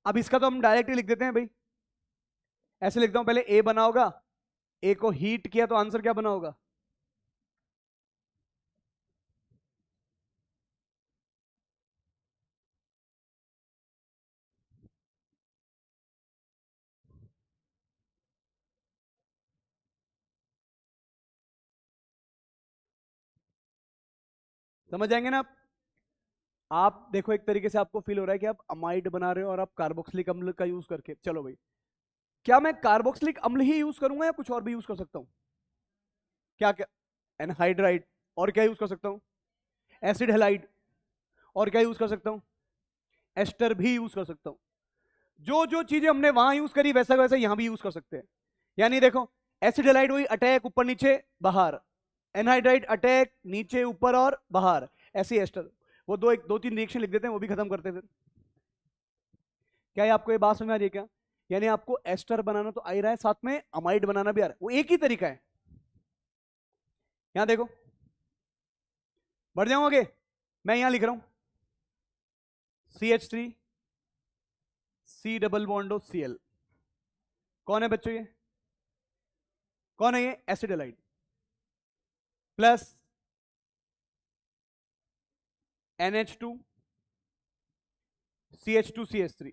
अब इसका तो हम डायरेक्ट ही लिख देते हैं भाई। ऐसे लिखता हूं, पहले ए बना होगा, ए को हीट किया तो आंसर क्या बना होगा? समझ जाएंगे ना आप? आप देखो एक तरीके से आपको फील हो रहा है कि आप अमाइड बना रहे हो और आप कार्बोक्सिलिक अम्ल का यूज करके, चलो भाई, क्या मैं कार्बोक्सिलिक अम्ल ही यूज करूंगा या कुछ और भी यूज कर सकता हूं? क्या क्या? एनहाइड्राइड। और क्या यूज कर सकता हूं? Acid halide. और क्या यूज कर सकता हूं? एस्टर भी यूज कर सकता हूं। जो जो चीजें हमने वहां यूज करी वैसा वैसा यहां भी यूज कर सकते हैं। यानी देखो, एसिड हेलाइड हुई अटैक, ऊपर नीचे बाहर। एनहाइड्राइड अटैक, नीचे ऊपर और बाहर। ऐसे ही एस्टर। वो दो तीन रिएक्शन लिख देते हैं, वो भी खत्म करते हैं फिर। क्या ये आपको ये बात समझ में आ रही है क्या? यानी आपको एस्टर बनाना तो आ ही रहा है, साथ में अमाइड बनाना भी आ रहा है, वो एक ही तरीका है। यहां देखो, बढ़ जाऊं आगे, मैं यहां लिख रहा हूं CH3 C double bond Cl। कौन है बच्चों ये? कौन है ये? Acid halide plus NH2 CH2CH3।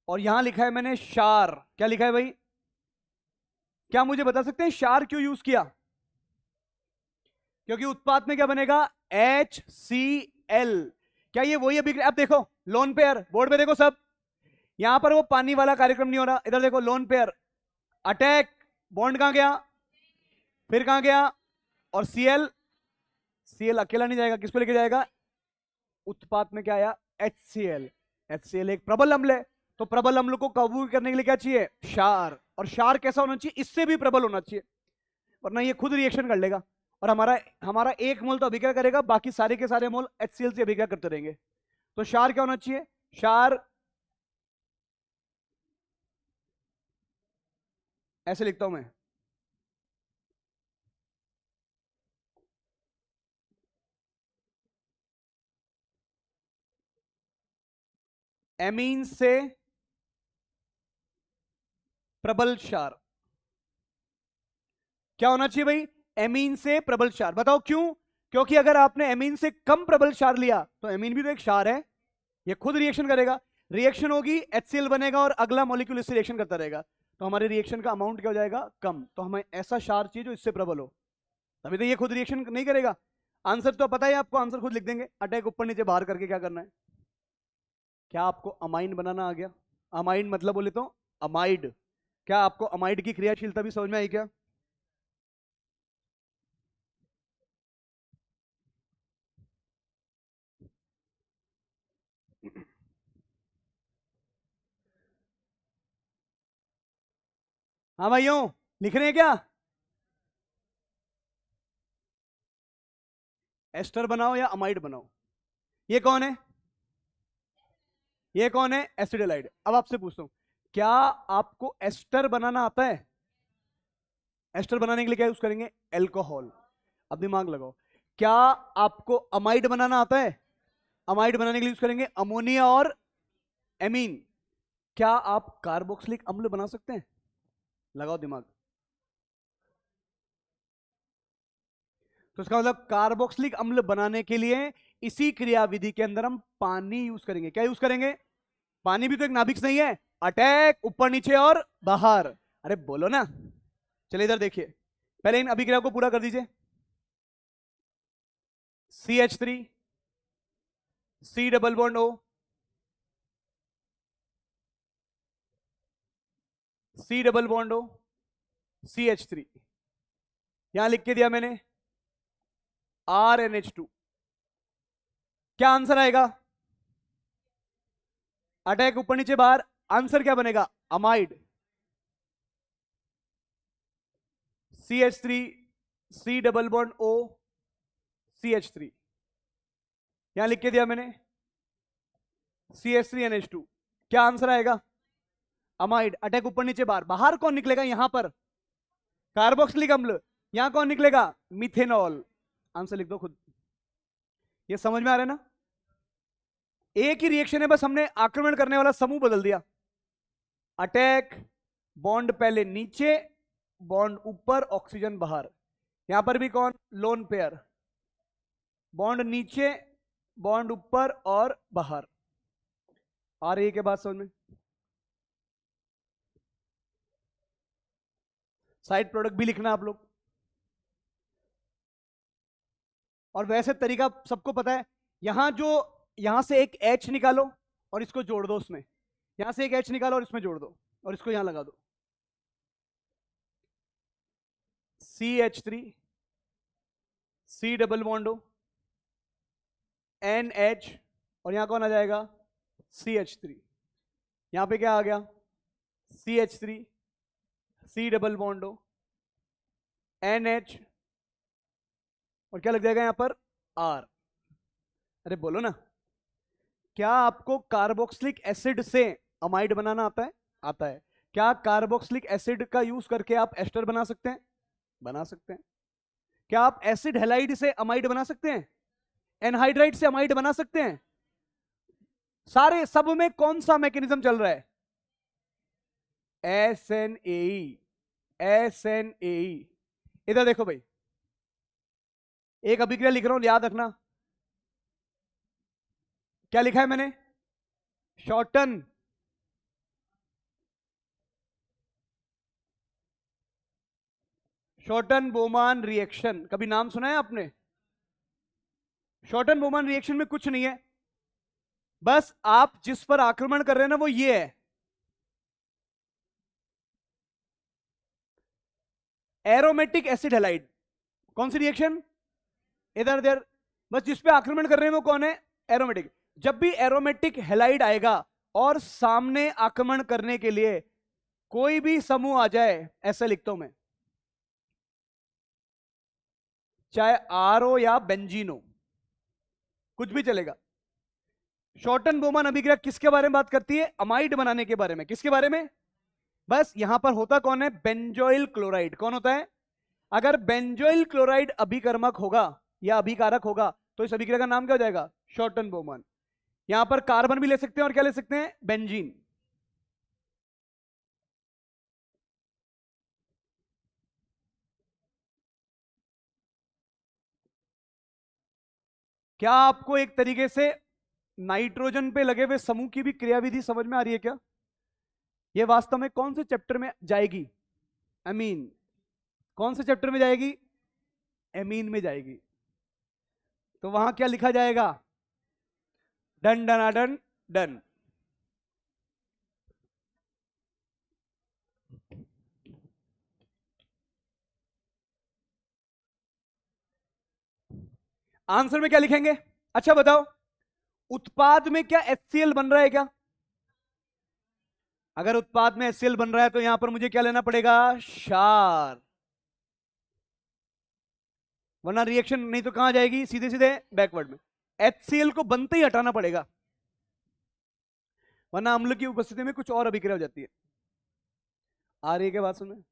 और यहां लिखा है मैंने शार। क्या लिखा है भाई? क्या मुझे बता सकते हैं शार क्यों यूज किया? क्योंकि उत्पाद में क्या बनेगा? HCl। क्या ये वही अभी? अब देखो, लोन पेयर बोर्ड पे देखो सब, यहां पर वो पानी वाला कार्यक्रम नहीं हो रहा। इधर देखो, लोन पेयर अटैक, बॉन्ड कहां गया, फिर कहां गया, और Cl। Cl अकेला नहीं जाएगा, किसको लेके जाएगा? उत्पाद में क्या आया? HCl। HCl एक प्रबल अम्ल है, तो प्रबल अम्ल को काबू करने के लिए क्या चाहिए? क्षार। और क्षार कैसा होना चाहिए? इससे भी प्रबल होना चाहिए, वरना ये खुद रिएक्शन कर लेगा। और हमारा हमारा एक मोल तो अभिक्रिया करेगा, बाकी सारे के सारे मोल HCl से अभिक्रिया करते रहेंगे। तो क्षार क्या होना चाहिए? क्षार ऐसे लिखता हूं मैं, एमीन से प्रबल क्षार। क्या होना चाहिए भाई? एमीन से प्रबल क्षार। बताओ क्यों? क्योंकि अगर आपने एमीन से कम प्रबल क्षार लिया तो एमीन भी तो एक क्षार है, ये खुद रिएक्शन करेगा, रिएक्शन होगी, HCl बनेगा और अगला मॉलिक्यूल इससे रिएक्शन करता रहेगा, तो हमारे रिएक्शन का अमाउंट क्या हो जाएगा? कम। तो हमें ऐसा क्षार चाहिए जो इससे प्रबल हो, तभी तो ये खुद रिएक्शन नहीं करेगा। आंसर तो पता है आपको, आंसर खुद लिख देंगे, अटैक ऊपर नीचे बाहर करके क्या करना है। क्या आपको अमाइन बनाना आ गया? अमाइन मतलब बोले तो अमाइड। क्या आपको अमाइड की क्रियाशीलता भी समझ में आई क्या? हाँ भाइयों, लिख रहे हैं क्या? एस्टर बनाओ या अमाइड बनाओ? ये कौन है? ये कौन है? एसिडाइड। अब आपसे पूछता हूं, क्या आपको एस्टर बनाना आता है? एस्टर बनाने के लिए क्या यूज करेंगे? एल्कोहल। अब दिमाग लगाओ, क्या आपको अमाइड बनाना आता है? अमाइड बनाने के लिए यूज करेंगे अमोनिया और एमीन। क्या आप कार्बोक्सिलिक अम्ल बना सकते हैं? लगाओ दिमाग। तो इसका मतलब कार्बोक्सिलिक अम्ल बनाने के लिए इसी क्रियाविधि के अंदर हम पानी यूज करेंगे। क्या यूज करेंगे? पानी भी तो एक नाभिक नहीं है? अटैक, ऊपर नीचे और बाहर। अरे बोलो ना। चलिए इधर देखिए, पहले इन अभिक्रिया को पूरा कर दीजिए। CH3 C double bond O, C double bond O, CH3। यहां लिख के दिया मैंने RNH2। क्या आंसर आएगा? अटैक ऊपर नीचे बाहर, आंसर क्या बनेगा? Amide. CH3 C double bond O, CH3। यहां लिख के दिया मैंने CH3NH2। क्या आंसर आएगा? अमाइड। अटैक ऊपर नीचे बाहर, बाहर कौन निकलेगा? यहां पर कार्बोक्सिलिक अम्ल, यहां कौन निकलेगा? मिथेनॉल। आंसर लिख दो खुद। ये समझ में आ रहा है ना? एक ही रिएक्शन है, बस हमने आक्रमण करने वाला समूह बदल दिया। अटैक, बॉन्ड पहले नीचे, बॉन्ड ऊपर, ऑक्सीजन बाहर। यहां पर भी कौन? लोन पेयर, बॉन्ड नीचे, बॉन्ड ऊपर और बाहर। आ रही है क्या बात समझ में? साइड प्रोडक्ट भी लिखना आप लोग। और वैसे तरीका सबको पता है। यहां से एक H निकालो और इसको जोड़ दो उसमें, यहां से एक H निकालो और इसमें जोड़ दो और इसको यहां लगा दो, CH3 C डबल बॉन्ड हो NH और यहां कौन आ जाएगा CH3। यहां पे क्या आ गया CH3 C डबल बॉन्ड हो NH और क्या लग जाएगा यहां पर R। अरे बोलो ना, क्या आपको कार्बोक्सिलिक एसिड से अमाइड बनाना आता है? आता है। क्या कार्बोक्सिलिक एसिड का यूज करके आप एस्टर बना सकते हैं? बना सकते हैं। क्या आप एसिड हेलाइड से अमाइड बना सकते हैं? एनहाइड्राइड से अमाइड बना सकते हैं? सारे सब में कौन सा मैकेनिज्म चल रहा है? SNAE। SNAE। इधर देखो भाई, एक अभिक्रिया लिख रहा हूं, याद रखना। क्या लिखा है मैंने? शॉर्टन शॉर्टन बोमान रिएक्शन, कभी नाम सुना है आपने? शॉर्टन बोमान रिएक्शन में कुछ नहीं है, बस आप जिस पर आक्रमण कर रहे हैं ना वो ये है, एरोमेटिक एसिड हैलाइड। कौन सी रिएक्शन? इधर इधर, बस जिस पे आक्रमण कर रहे हैं वो कौन है? एरोमेटिक। जब भी एरोमेटिक हैलाइड आएगा और सामने आक्रमण करने के लिए कोई भी समूह आ जाए, ऐसे लिखता हूं मैं, चाहे आर या बेंजीन हो, कुछ भी चलेगा। शॉर्टन बोमान अभिक्रिया किसके बारे में बात करती है? अमाइड बनाने के बारे में। किसके बारे में? बस यहां पर होता कौन है? Benzoyl chloride. कौन होता है? अगर बेंजोइल क्लोराइड अभिकर्मक होगा या अभिकारक होगा तो इस अभिक्रिया का नाम क्या हो जाएगा? शॉर्टन बोमान। यहां पर कार्बन भी ले सकते हैं और क्या ले सकते हैं? बेंजीन। क्या आपको एक तरीके से नाइट्रोजन पे लगे हुए समूह की भी क्रियाविधि समझ में आ रही है क्या? यह वास्तव में कौन से चैप्टर में जाएगी? अमीन। कौन से चैप्टर में जाएगी? एमीन में जाएगी। तो वहां क्या लिखा जाएगा? Done done done done. Answer में क्या लिखेंगे? अच्छा बताओ, उत्पाद में क्या HCl बन रहा है क्या? अगर उत्पाद में HCl बन रहा है तो यहां पर मुझे क्या लेना पड़ेगा? क्षार। वरना रिएक्शन नहीं तो कहां जाएगी? सीधे सीधे बैकवर्ड में। HCl को बनते ही हटाना पड़ेगा, वरना अम्ल की उपस्थिति में कुछ और अभिक्रिया हो जाती है। आ रही है क्या बात समझ में?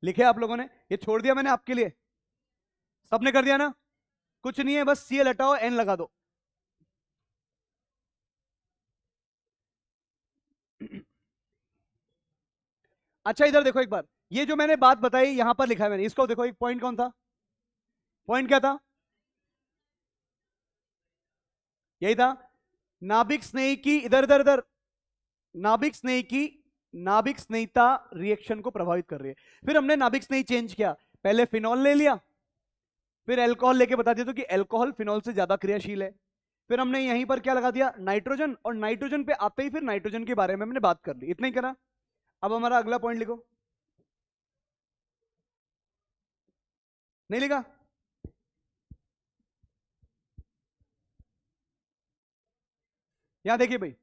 लिखे आप लोगों ने? ये छोड़ दिया मैंने आपके लिए, सबने कर दिया ना? कुछ नहीं है, बस Cl हटाओ, N लगा दो। अच्छा इधर देखो एक बार, ये जो मैंने बात बताई यहां पर लिखा है मैंने, इसको देखो, एक पॉइंट कौन था? पॉइंट क्या था? यही था, नाभिक स्नेही की, इधर इधर इधर, नाभिक स्नेही की नाभिक स्नेहिता रिएक्शन को प्रभावित कर रही है। फिर हमने नाभिक स्नेही चेंज किया, पहले फिनॉल ले लिया, फिर अल्कोहल लेके बता दिया तो कि अल्कोहल फिनॉल से ज्यादा क्रियाशील है। फिर हमने यहीं पर क्या लगा दिया? नाइट्रोजन, और नाइट्रोजन पे आते ही फिर नाइट्रोजन के बारे में हमने बात कर ली। इतना ही करा। अब हमारा अगला पॉइंट लिखो। नहीं लिखा? यहां देखिए भाई,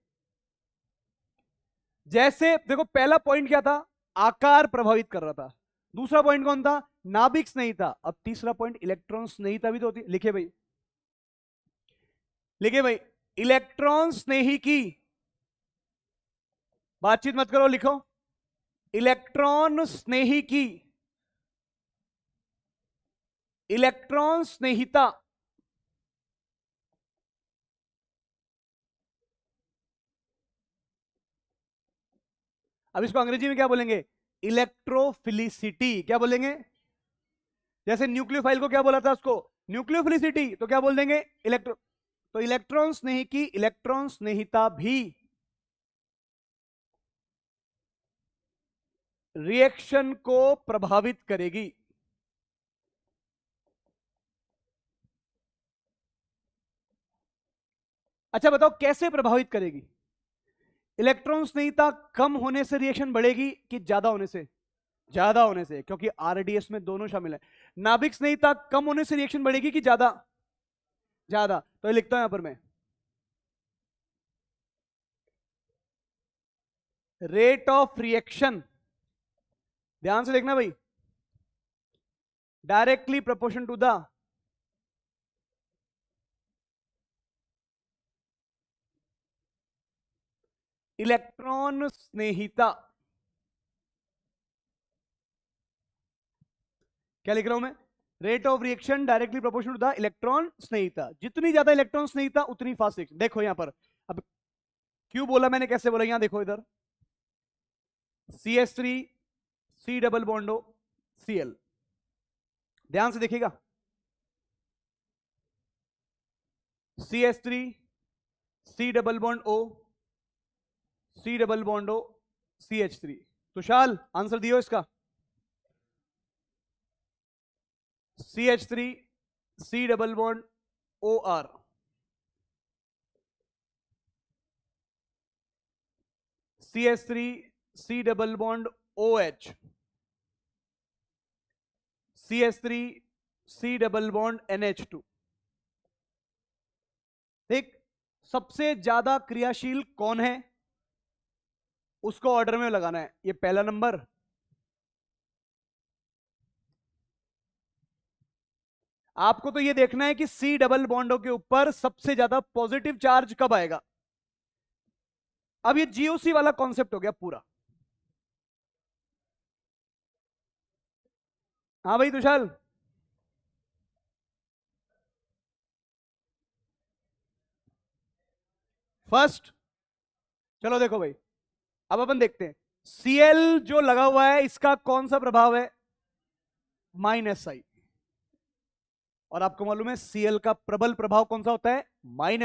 जैसे देखो पहला पॉइंट क्या था? आकार प्रभावित कर रहा था। दूसरा पॉइंट कौन था? नाभिक स्नेहिता। अब तीसरा पॉइंट इलेक्ट्रॉन स्नेहिता भी तो होती है। लिखे भाई, लिखे भाई, इलेक्ट्रॉन स्नेही की, बातचीत मत करो, लिखो, इलेक्ट्रॉन स्नेही की, इलेक्ट्रॉन स्नेहिता। अब इसको अंग्रेजी में क्या बोलेंगे? इलेक्ट्रोफिलिसिटी। क्या बोलेंगे? जैसे न्यूक्लियोफाइल को क्या बोला था? उसको न्यूक्लियोफिलिसिटी। तो क्या बोल देंगे? इलेक्ट्रो। तो इलेक्ट्रॉन स्नेही की इलेक्ट्रॉन स्नेहिता भी रिएक्शन को प्रभावित करेगी। अच्छा बताओ कैसे प्रभावित करेगी? इलेक्ट्रॉन स्नेहिता कम होने से रिएक्शन बढ़ेगी कि ज्यादा होने से? ज्यादा होने से, क्योंकि आरडीएस में दोनों शामिल है। नाभिक स्नेहिता कम होने से रिएक्शन बढ़ेगी कि ज्यादा? ज्यादा। तो ये लिखता हूं यहां पर मैं, रेट ऑफ रिएक्शन, ध्यान से देखना भाई, directly proportion to the electron स्नेहिता। क्या लिख रहा हूं मैं? Rate of reaction directly proportional to the electron स्नेहिता। जितनी ज्यादा इलेक्ट्रॉन स्नेहिता उतनी फास्ट रिएक्शन। देखो यहां पर, अब क्यों बोला मैंने, कैसे बोला, यहां देखो इधर, CH3 C डबल बॉन्डो Cl, ध्यान से देखिएगा, CH3 C double bond O C double बॉन्डो CH3। तुषाल आंसर दियो इसका, CH3 C double bond OR, CH3 C double bond OH, CH3 C double bond NH2। ठीक, सबसे ज्यादा क्रियाशील कौन है उसको ऑर्डर में लगाना है। ये पहला नंबर, आपको तो ये देखना है कि C डबल बॉन्डों के ऊपर सबसे ज्यादा पॉजिटिव चार्ज कब आएगा। अब ये GOC वाला कॉन्सेप्ट हो गया पूरा। हाँ भाई तुषाल, फर्स्ट, चलो देखो भाई, अब अपन देखते हैं Cl जो लगा हुआ है इसका कौन सा प्रभाव है? -I। और आपको मालूम है Cl का प्रबल प्रभाव कौन सा होता है? -I।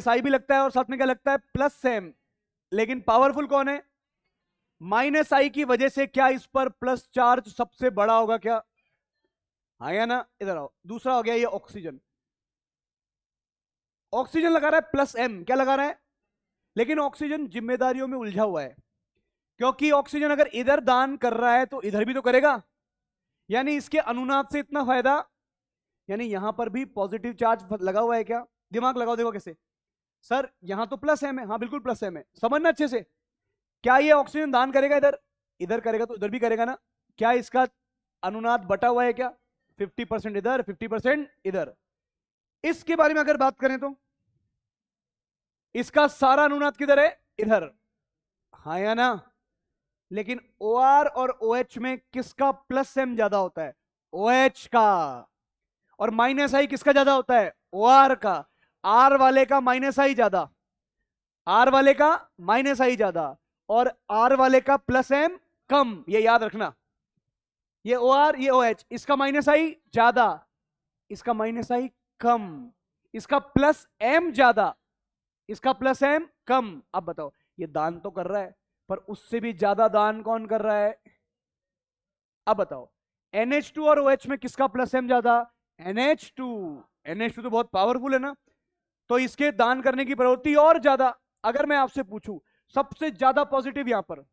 -I भी लगता है और साथ में क्या लगता है? +M। लेकिन पावरफुल कौन है? -I की वजह से क्या इस पर प्लस चार्ज सबसे बड़ा होगा क्या? हाँ या ना? इधर आओ, दूसरा हो गया ये ऑक्सीजन। ऑक्सीजन लगा रहा है +M, क्या लगा रहा है? लेकिन ऑक्सीजन जिम्मेदारियों में उलझा हुआ है, क्योंकि ऑक्सीजन अगर इधर दान कर रहा है तो इधर भी तो करेगा, यानी इसके अनुनाद से इतना फायदा, यानी यहां पर भी पॉजिटिव चार्ज लगा हुआ है क्या? दिमाग लगाओ, देखो कैसे। सर यहां तो +M है, हाँ बिल्कुल +M है, समझना अच्छे से। क्या ये ऑक्सीजन दान करेगा इधर? इधर करेगा तो इधर भी करेगा ना। क्या इसका अनुनाद बटा हुआ है क्या? 50% इधर 50% इधर। इसके बारे में अगर बात करें तो इसका सारा अनुनाद किधर है? इधर, हाँ या ना? लेकिन OR और OH में किसका +M ज्यादा होता है? OH का। और -I किसका ज्यादा होता है? OR का। R वाले का -I ज्यादा, R वाले का -I ज्यादा, और R वाले का +M कम, ये याद रखना। ये OR ये OH, इसका -I ज्यादा, इसका -I कम, इसका +M ज्यादा, इसका +M कम। अब बताओ, ये दान तो कर रहा है, पर उससे भी ज्यादा दान कौन कर रहा है? अब बताओ, NH2 और OH में किसका +M ज्यादा? NH2। NH2 तो बहुत पावरफुल है ना, तो इसके दान करने की प्रवृत्ति और ज्यादा। अगर मैं आपसे पूछूं सबसे ज्यादा पॉजिटिव यहां पर,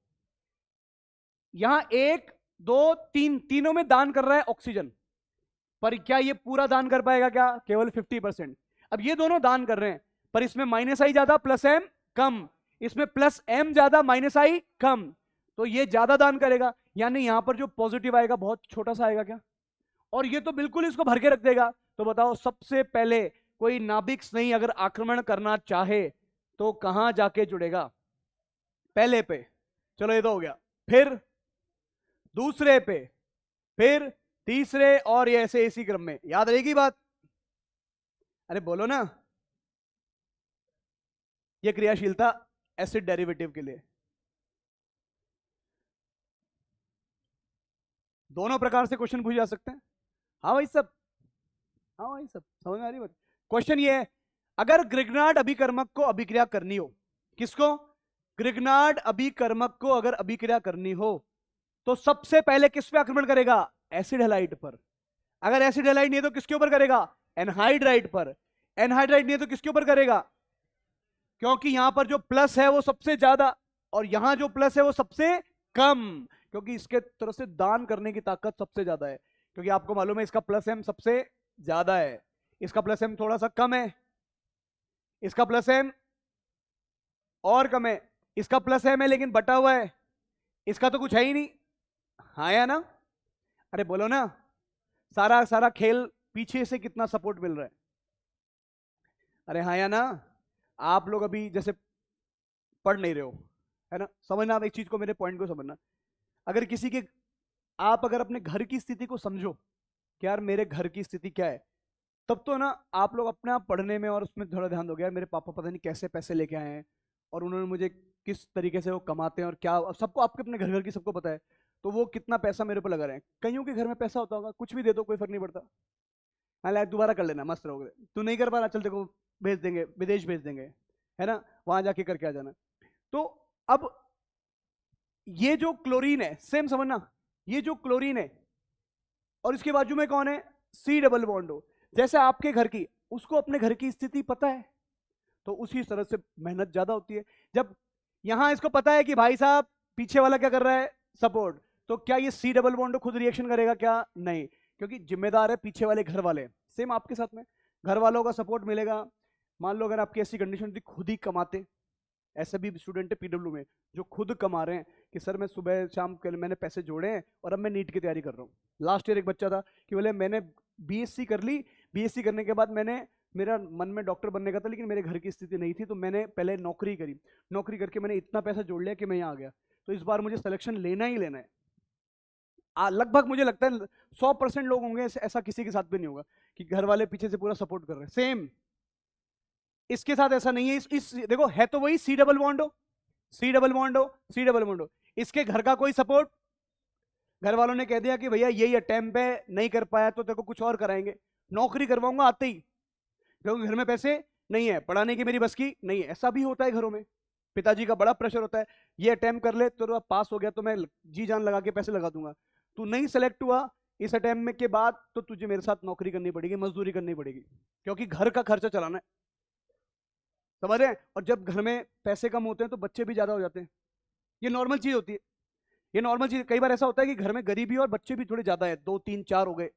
यहां 1 2 3 तीनों में दान कर रहा है ऑक्सीजन, पर क्या ये पूरा दान कर पाएगा क्या? केवल 50%। अब ये दोनों दान कर रहे हैं, पर इसमें -I ज्यादा +M कम, इसमें +M ज्यादा -I कम, तो ये ज्यादा दान करेगा, यानी यहां पर जो पॉजिटिव आएगा बहुत छोटा सा आएगा क्या? और ये तो बिल्कुल इसको भर के रख देगा। तो बताओ, सबसे पहले कोई नाभिक स्नेही अगर आक्रमण करना चाहे तो कहां जाके जुड़ेगा? पहले पे, चलो ये तो हो गया, फिर दूसरे पे, फिर तीसरे, और ये ऐसे इसी क्रम में। याद रहेगी बात? अरे बोलो ना। ये क्रियाशीलता एसिड डेरिवेटिव के लिए, दोनों प्रकार से क्वेश्चन पूछे जा सकते हैं। हाँ भाई सब, हाँ भाई सब समझ में आ रही बात? क्वेश्चन ये है, अगर ग्रिग्नार्ड अभिकर्मक को अभिक्रिया करनी हो, किसको? ग्रिग्नार्ड अभिकर्मक को अगर अभिक्रिया करनी हो तो सबसे पहले किस पे आक्रमण करेगा? एसिड हैलाइड पर। अगर एसिड हैलाइड नहीं है तो किसके ऊपर करेगा? एनहाइड्राइड पर। एनहाइड्राइड नहीं है तो किसके ऊपर करेगा? क्योंकि यहां पर जो प्लस है वो सबसे ज्यादा और यहां जो प्लस है वो सबसे कम, क्योंकि इसके तरफ से दान करने की ताकत सबसे ज्यादा है। क्योंकि आपको मालूम है इसका प्लस एम सबसे ज्यादा है, इसका प्लस एम थोड़ा सा कम है, इसका प्लस एम और कम है, इसका प्लस एम है लेकिन बटा हुआ है, इसका तो कुछ है ही नहीं। हाँ या ना? अरे बोलो ना, सारा सारा खेल पीछे से कितना सपोर्ट मिल रहा है। अरे हाँ या ना? आप लोग अभी जैसे पढ़ नहीं रहे हो, है ना? समझना आप एक चीज को, मेरे पॉइंट को समझना। अगर किसी के, आप अगर अपने घर की स्थिति को समझो कि यार मेरे घर की स्थिति क्या है, तब तो ना आप लोग अपने आप पढ़ने में और उसमें थोड़ा ध्यान दोगे। यार मेरे पापा पता नहीं कैसे पैसे लेके आए हैं और उन्होंने मुझे किस तरीके से वो कमाते हैं और क्या, सबको आपके अपने घर घर की सबको पता है, तो वो कितना पैसा मेरे ऊपर लगा रहे हैं। कईयों के घर में पैसा होता होगा, कुछ भी दे दो कोई फर्क नहीं पड़ता, हाँ लाइक दोबारा कर लेना मस्त रहोगे, तू नहीं कर पा रहा चल देखो भेज देंगे, विदेश भेज देंगे, है ना, वहां जाके करके आ जाना। तो अब ये जो क्लोरीन है, सेम समझना, ये जो क्लोरीन है और इसके बाजू में कौन है, सी डबल बॉन्ड हो, जैसे आपके घर की, उसको अपने घर की स्थिति पता है, तो उसी तरह से मेहनत ज्यादा होती है। जब यहां इसको पता है कि भाई साहब पीछे वाला क्या कर रहा है, सपोर्ट, तो क्या ये सी डबल बॉन्ड खुद रिएक्शन करेगा क्या? नहीं, क्योंकि जिम्मेदार है पीछे वाले घर वाले। सेम आपके साथ में घर वालों का सपोर्ट मिलेगा। मान लो अगर आपकी ऐसी कंडीशन थी खुद ही कमाते, ऐसे भी स्टूडेंट है पीडब्ल्यू में जो खुद कमा रहे हैं कि सर मैं सुबह शाम कल मैंने पैसे जोड़े हैं और अब मैं नीट की तैयारी कर रहा हूँ। लास्ट ईयर एक बच्चा था कि बोले मैंने बीएससी कर ली, बीएससी करने के बाद मैंने, मेरा मन में डॉक्टर बनने का था लेकिन मेरे घर की स्थिति नहीं थी, तो मैंने पहले नौकरी करी, नौकरी करके मैंने इतना पैसा जोड़ लिया कि मैं यहाँ आ गया, तो इस बार मुझे सिलेक्शन लेना ही लेना है। लगभग मुझे लगता है 100% लोग होंगे, ऐसा किसी के साथ भी नहीं होगा कि घर वाले पीछे से पूरा सपोर्ट कर रहे हैं। सेम इसके साथ ऐसा नहीं है। इस देखो है तो वही सी डबल बॉन्ड हो, सी डबल बॉन्ड हो, सी डबल बॉन्ड हो, इसके घर का कोई सपोर्ट, घर वालों ने कह दिया कि भैया यही अटेम्प्ट है, नहीं कर पाया तो तेरे को कुछ और कराएंगे, नौकरी करवाऊंगा आते ही, क्योंकि घर में पैसे नहीं है, पढ़ाने की मेरी बस की नहीं है। ऐसा भी होता है घरों में, पिताजी का बड़ा प्रेशर होता है, ये अटेम्प्ट कर ले तो पास हो गया तो मैं जी जान लगा के पैसे लगा दूंगा, तू नहीं सेलेक्ट हुआ इस अटेम्प्ट में के बाद तो तुझे मेरे साथ नौकरी करनी पड़ेगी, मजदूरी करनी पड़ेगी, क्योंकि घर का खर्चा चलाना है। समझ रहे हैं? और जब घर में पैसे कम होते हैं तो बच्चे भी ज्यादा हो जाते हैं, ये नॉर्मल चीज होती है, ये नॉर्मल चीज। कई बार ऐसा होता है कि घर में गरीबी और बच्चे भी थोड़े ज्यादा है, 2 3 4 हो गए,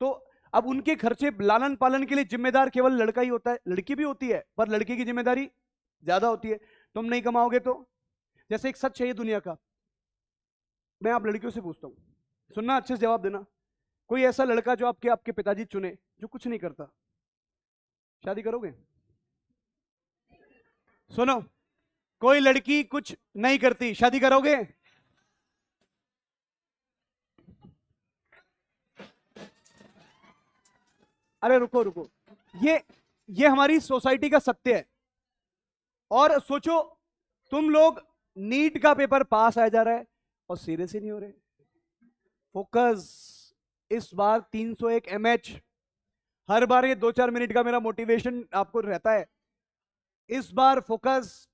तो अब उनके खर्चे लालन पालन के लिए जिम्मेदार केवल लड़का ही होता है, लड़की भी होती है पर लड़के की जिम्मेदारी ज्यादा होती है। तुम नहीं कमाओगे तो, जैसे एक सच है ये दुनिया का, मैं आप लड़कियों से पूछता हूं, सुनना अच्छे से जवाब देना, कोई ऐसा लड़का जो आपके आपके पिताजी चुने जो कुछ नहीं करता, शादी करोगे? सुनो, कोई लड़की कुछ नहीं करती, शादी करोगे? अरे रुको रुको, ये हमारी सोसाइटी का सत्य है। और सोचो तुम लोग नीट का पेपर पास आ जा रहा है और सीरियस ही नहीं हो रहे। फोकस, इस बार 301 mH, हर बार ये 2-4 मिनट का मेरा मोटिवेशन आपको रहता है। इस बार फोकस,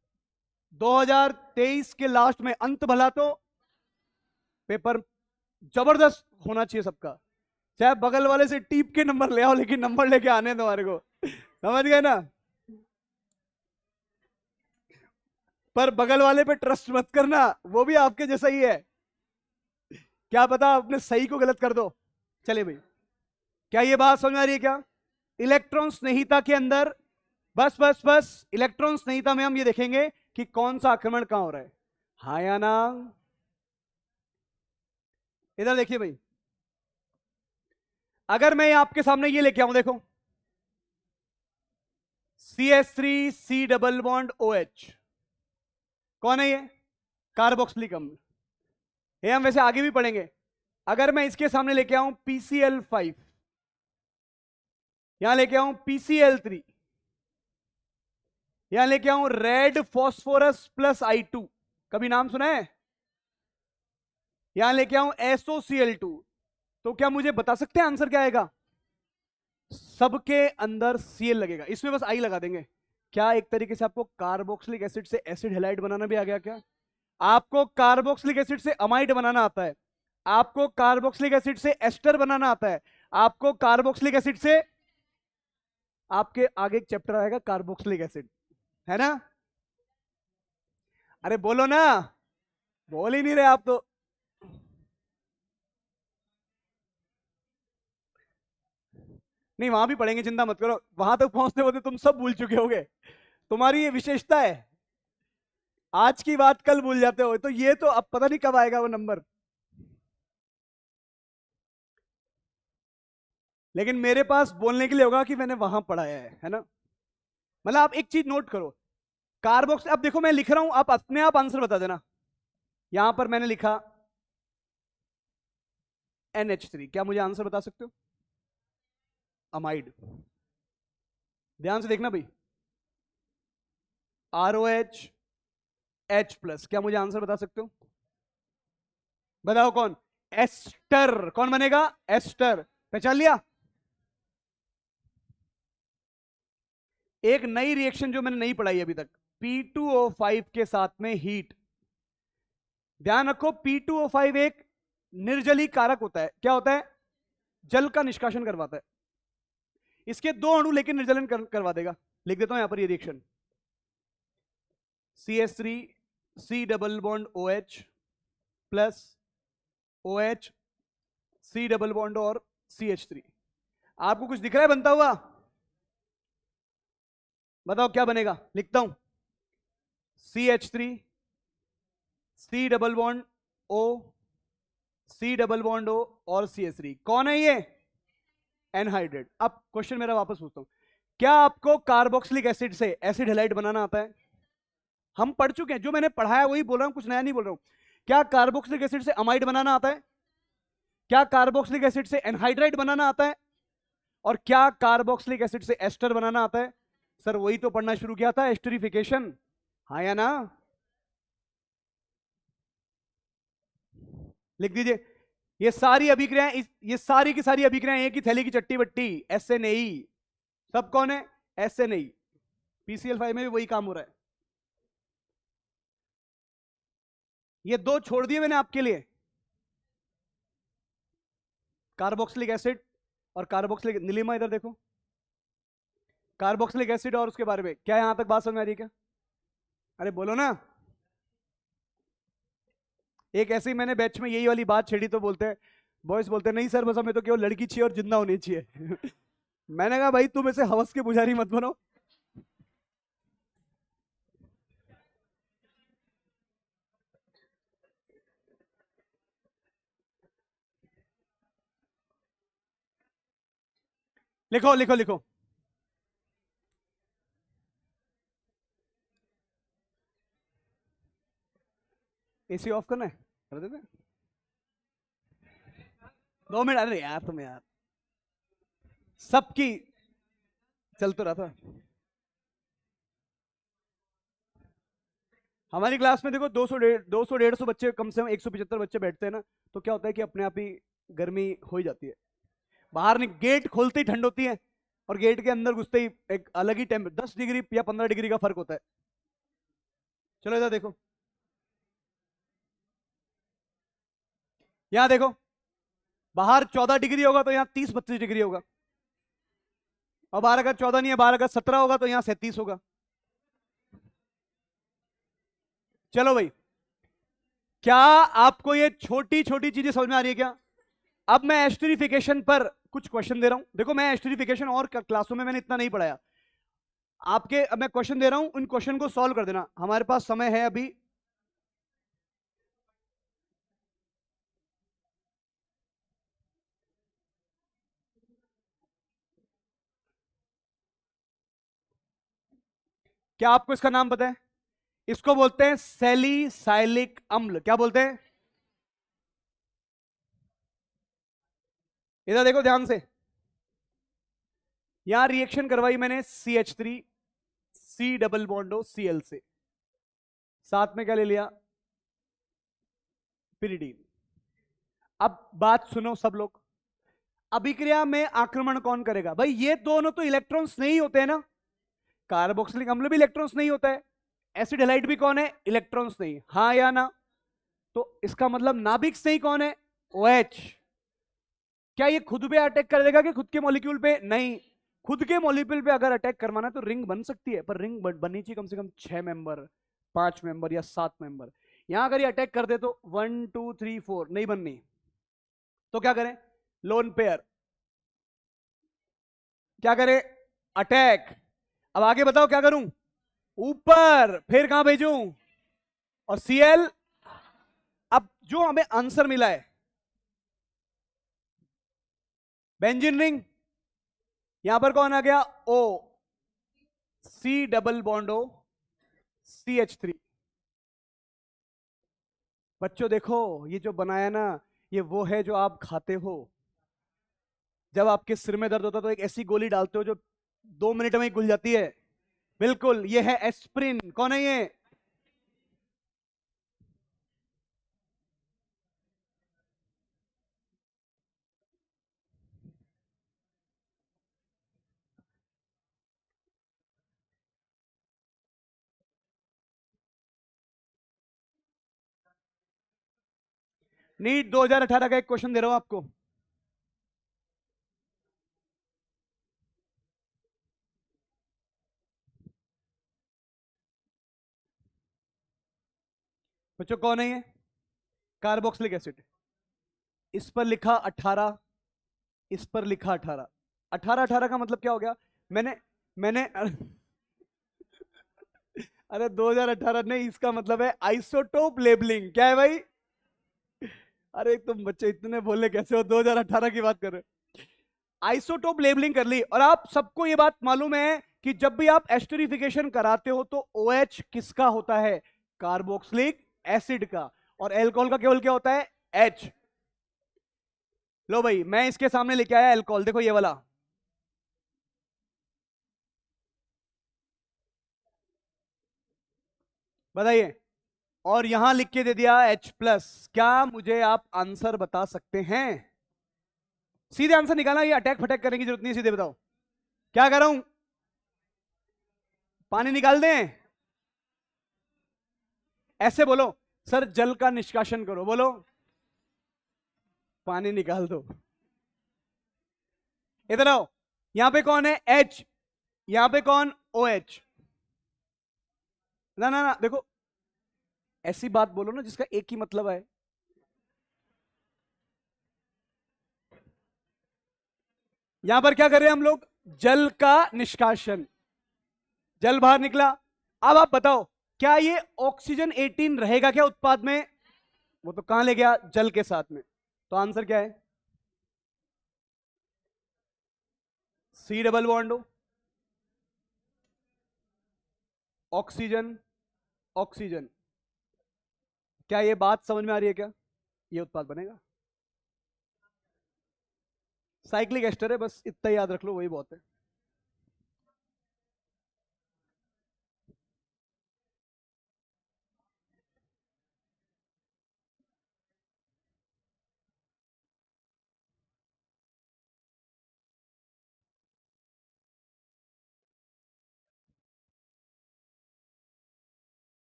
2023 के लास्ट में अंत भला तो पेपर जबरदस्त होना चाहिए सबका, चाहे बगल वाले से टीप के नंबर ले आओ लेकिन नंबर लेके आने दो हमारे को, समझ गए ना? पर बगल वाले पे ट्रस्ट मत करना, वो भी आपके जैसा ही है, क्या पता अपने सही को गलत कर दो। चले भाई, क्या ये बात समझ आ रही है क्या? इलेक्ट्रॉन संहिता के अंदर, बस इलेक्ट्रॉन संहिता में हम ये देखेंगे कि कौन सा आक्रमण कहां हो रहा है, हाँ या ना? इधर देखिए भाई, अगर मैं आपके सामने ये लेके आऊं, देखो CH3 C double bond OH, कौन है ये? कार्बोक्सिलिक अम्ल, ये हम वैसे आगे भी पढ़ेंगे। अगर मैं इसके सामने लेके आऊं PCl5, यहां लेके आऊं PCl3, यहां लेके आऊं रेड फॉस्फोरस प्लस I2, कभी नाम सुना है? यहां लेके आऊं SOCl2, तो क्या मुझे बता सकते हैं आंसर क्या आएगा? सबके अंदर Cl लगेगा, इसमें बस I लगा देंगे। क्या एक तरीके से आपको कार्बोक्सिलिक एसिड से एसिड हैलाइड बनाना भी आ गया क्या? आपको कार्बोक्सिलिक एसिड से अमाइड बनाना आता है, आपको कार्बोक्सिलिक एसिड से एस्टर बनाना आता है, आपको कार्बोक्सिलिक एसिड से, आपके आगे एक चैप्टर आएगा कार्बोक्सिलिक एसिड, है ना? अरे बोलो ना, बोल ही नहीं रहे आप तो। नहीं, वहां भी पढ़ेंगे, चिंता मत करो, वहां तक पहुंचते होते तुम सब भूल चुके होगे। तुम्हारी ये विशेषता है, आज की बात कल भूल जाते हो, तो ये तो अब पता नहीं कब आएगा वो नंबर। लेकिन मेरे पास बोलने के लिए होगा कि मैंने वहां पढ़ाया है ना। मतलब आप एक चीज नोट करो, कार्बोक्स, अब देखो मैं लिख रहा हूं, आप अपने आप आंसर बता देना। यहां पर मैंने लिखा NH3, क्या मुझे आंसर बता सकते हो? अमाइड। ध्यान से देखना भाई, ROH H+, क्या मुझे आंसर बता सकते हो? बताओ कौन? एस्टर। कौन बनेगा? एस्टर। पहचान लिया? एक नई रिएक्शन जो मैंने नहीं पढ़ाई अभी तक, P2O5 के साथ में हीट। ध्यान रखो, P2O5 एक निर्जली कारक होता है। क्या होता है? जल का निष्कासन करवाता है। इसके दो अणु लेकिन निर्जलन करवा देगा। लिख देता हूं यहां पर ये reaction, CH3 C double bond OH plus OH C double bond और CH3। आपको कुछ दिख रहा है बनता हुआ? बताओ क्या बनेगा? लिखता हूं, CH3 C double bond O C double bond O और CH3। कौन है ये? एनहाइड्रेट। अब क्वेश्चन मेरा वापस पूछता हूं, क्या आपको कार्बोक्सिलिक एसिड से एसिड हैलाइड बनाना आता है? हम पढ़ चुके हैं, जो मैंने पढ़ाया वही बोल रहा हूं, कुछ नया नहीं बोल रहा हूं। क्या कार्बोक्सिलिक एसिड से अमाइड बनाना आता है? क्या कार्बोक्सिलिक एसिड से एनहाइड्राइड बनाना आता है? और क्या कार्बोक्सिलिक एसिड से एस्टर बनाना आता है? सर वही तो पढ़ना शुरू किया था, एस्टरिफिकेशन। हाँ या ना? लिख दीजिए, ये सारी अभिक्रियाएं, ये सारी की सारी अभिक्रियाएं एक ही थैली की चट्टी बट्टी, SNAE। सब कौन है? SNAE। PCl5 में भी वही काम हो रहा है। ये दो छोड़ दिए मैंने आपके लिए, कार्बोक्सिलिक एसिड और कार्बोक्सिलिक, नीलिमा इधर देखो, कार्बोक्सिलिक एसिड और उसके बारे में क्या यहां तक बात समझ में आ रही है क्या? अरे बोलो ना। एक ऐसे ही मैंने बैच में यही वाली बात छेड़ी तो बोलते हैं, बॉयज बोलते हैं नहीं सर बस हमें तो केवल लड़की चाहिए और जिंदा होनी चाहिए। मैंने कहा भाई तुम ऐसे हवस के पुजारी मत बनो। लिखो लिखो लिखो, AC ऑफ करना है, कर देते हैं। 2 मिनट, अरे यार तुम यार, सबकी चल तो रहा था। हमारी क्लास में देखो 200 150 बच्चे, कम से कम 175 बच्चे बैठते हैं ना, तो क्या होता है कि अपने आप ही गर्मी हो ही जाती है। बाहर नहीं, गेट खोलते ही ठंड होती है, और गेट के अंदर घुसते ही एक अलग ही टेम्प 10 डिग्री या 15 डिग्री का फर्क होता है। चलो इधर देखो, यहां देखो, बाहर 14 डिग्री होगा तो यहां 30-32 डिग्री होगा, और बाहर अगर 14 नहीं है, बाहर अगर 17 होगा तो यहां 37 होगा। चलो भाई, क्या आपको ये छोटी छोटी चीजें समझ में आ रही है क्या? अब मैं एस्टरिफिकेशन पर कुछ क्वेश्चन दे रहा हूं। देखो मैं एस्टरिफिकेशन और क्लासों में मैंने इतना नहीं पढ़ाया, आपके अब मैं क्वेश्चन दे रहा हूं, उन क्वेश्चन को सॉल्व कर देना। हमारे पास समय है अभी, क्या आपको इसका नाम पता है? इसको बोलते हैं सैलिसाइलिक अम्ल। क्या बोलते हैं? इधर देखो ध्यान से, यहां रिएक्शन करवाई मैंने CH3 C डबल बॉन्डो Cl से, साथ में क्या ले लिया? पिरिडीन। अब बात सुनो सब लोग, अभिक्रिया में आक्रमण कौन करेगा? भाई ये दोनों तो इलेक्ट्रॉन्स नहीं होते हैं ना, कार्बोक्सिलिक अम्ल भी इलेक्ट्रॉन्स नहीं होता है, एसिड हैलाइड भी कौन है? इलेक्ट्रॉन्स नहीं। हाँ या ना? तो इसका मतलब नाभिक सही कौन है? OH। क्या ये खुद पे अटैक कर देगा कि खुद के मॉलिक्यूल पे? नहीं, खुद के मॉलिक्यूल पे अगर अटैक करवाना है तो रिंग बन सकती है, पर रिंग बननी चाहिए कम से कम 6 मेंबर, 5 मेंबर या 7 मेंबर। यहां अगर ये अटैक कर दे तो 1 2 3 4 नहीं बननी, तो क्या करें? Lone pair. क्या करें? अटैक। अब आगे बताओ क्या करूं? ऊपर, फिर कहां भेजूं? और सीएल। अब जो हमें आंसर मिला है, बेंजीन रिंग, यहां पर कौन आ गया? O, C double bond O, CH3। बच्चों देखो, ये जो बनाया ना, ये वो है जो आप खाते हो जब आपके सिर में दर्द होता है, तो एक ऐसी गोली डालते हो जो 2 मिनट में ही घुल जाती है। बिल्कुल, ये है एस्प्रिन। कौन है ये? नीट 2018 का एक क्वेश्चन दे रहा हूं आपको। बच्चों कौन है ये? Carboxylic acid. इस पर लिखा 18, इस पर लिखा 18। 18 18 का मतलब क्या हो गया? मैंने मैंने अरे 2018 नहीं, इसका मतलब है आइसोटोप लेबलिंग। क्या है भाई? अरे तुम बच्चे इतने बोले कैसे हो? 2018 की बात कर रहे हो। आइसोटोप लेबलिंग कर ली। और आप सबको ये बात मालूम है कि जब भी आप एस्टरिफिकेशन कराते हो तो OH किसका होता है? कार्बोक्सिलिक एसिड का। और एल्कोहल का केवल क्या होता है? H। लो भाई, मैं इसके सामने लेके आया एल्कोहल, देखो ये वाला। बताइए। और यहां लिख के दे दिया H+। क्या मुझे आप आंसर बता सकते हैं? सीधे आंसर निकालना, ये अटैक फटैक करने की जरूरत नहीं है, सीधे बताओ क्या कर रहा हूं। पानी निकाल दें? ऐसे बोलो, सर जल का निष्कासन करो, बोलो। पानी निकाल दो। इधर आओ। यहां पे कौन है? H। यहां पे कौन? OH। ना ना ना, देखो, ऐसी बात बोलो ना जिसका एक ही मतलब है। यहां पर क्या कर रहे हैं हम लोग? जल का निष्कासन। जल बाहर निकला। अब आप बताओ, क्या ये ऑक्सीजन 18 रहेगा क्या उत्पाद में? वो तो कहां ले गया? जल के साथ में। तो आंसर क्या है? C डबल बॉन्ड हो, ऑक्सीजन, ऑक्सीजन। क्या ये बात समझ में आ रही है क्या? ये उत्पाद बनेगा। साइक्लिक एस्टर है, बस इतना याद रख लो, वही बहुत है।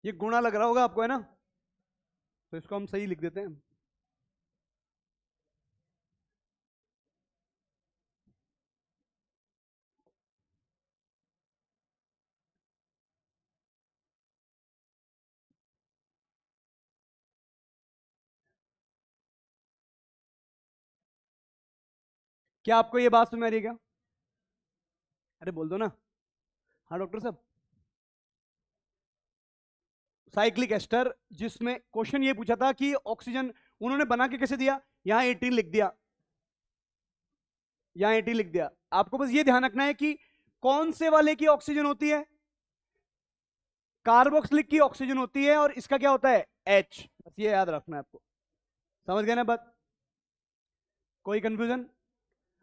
ये गुणा लग रहा होगा आपको, है ना? तो इसको हम सही लिख देते हैं। क्या आपको ये बात समझ में आ रही है क्या? अरे बोल दो ना। हाँ डॉक्टर साहब। साइक्लिक एस्टर, जिसमें क्वेश्चन ये पूछा था कि ऑक्सीजन उन्होंने बना के कैसे दिया? यहां 18 लिख दिया, यहां 18 लिख दिया। आपको बस ये ध्यान रखना है कि कौन से वाले की ऑक्सीजन होती है? कार्बोक्सिलिक की ऑक्सीजन होती है, और इसका क्या होता है? H। बस ये याद रखना है आपको। समझ गए ना बात? कोई कंफ्यूजन?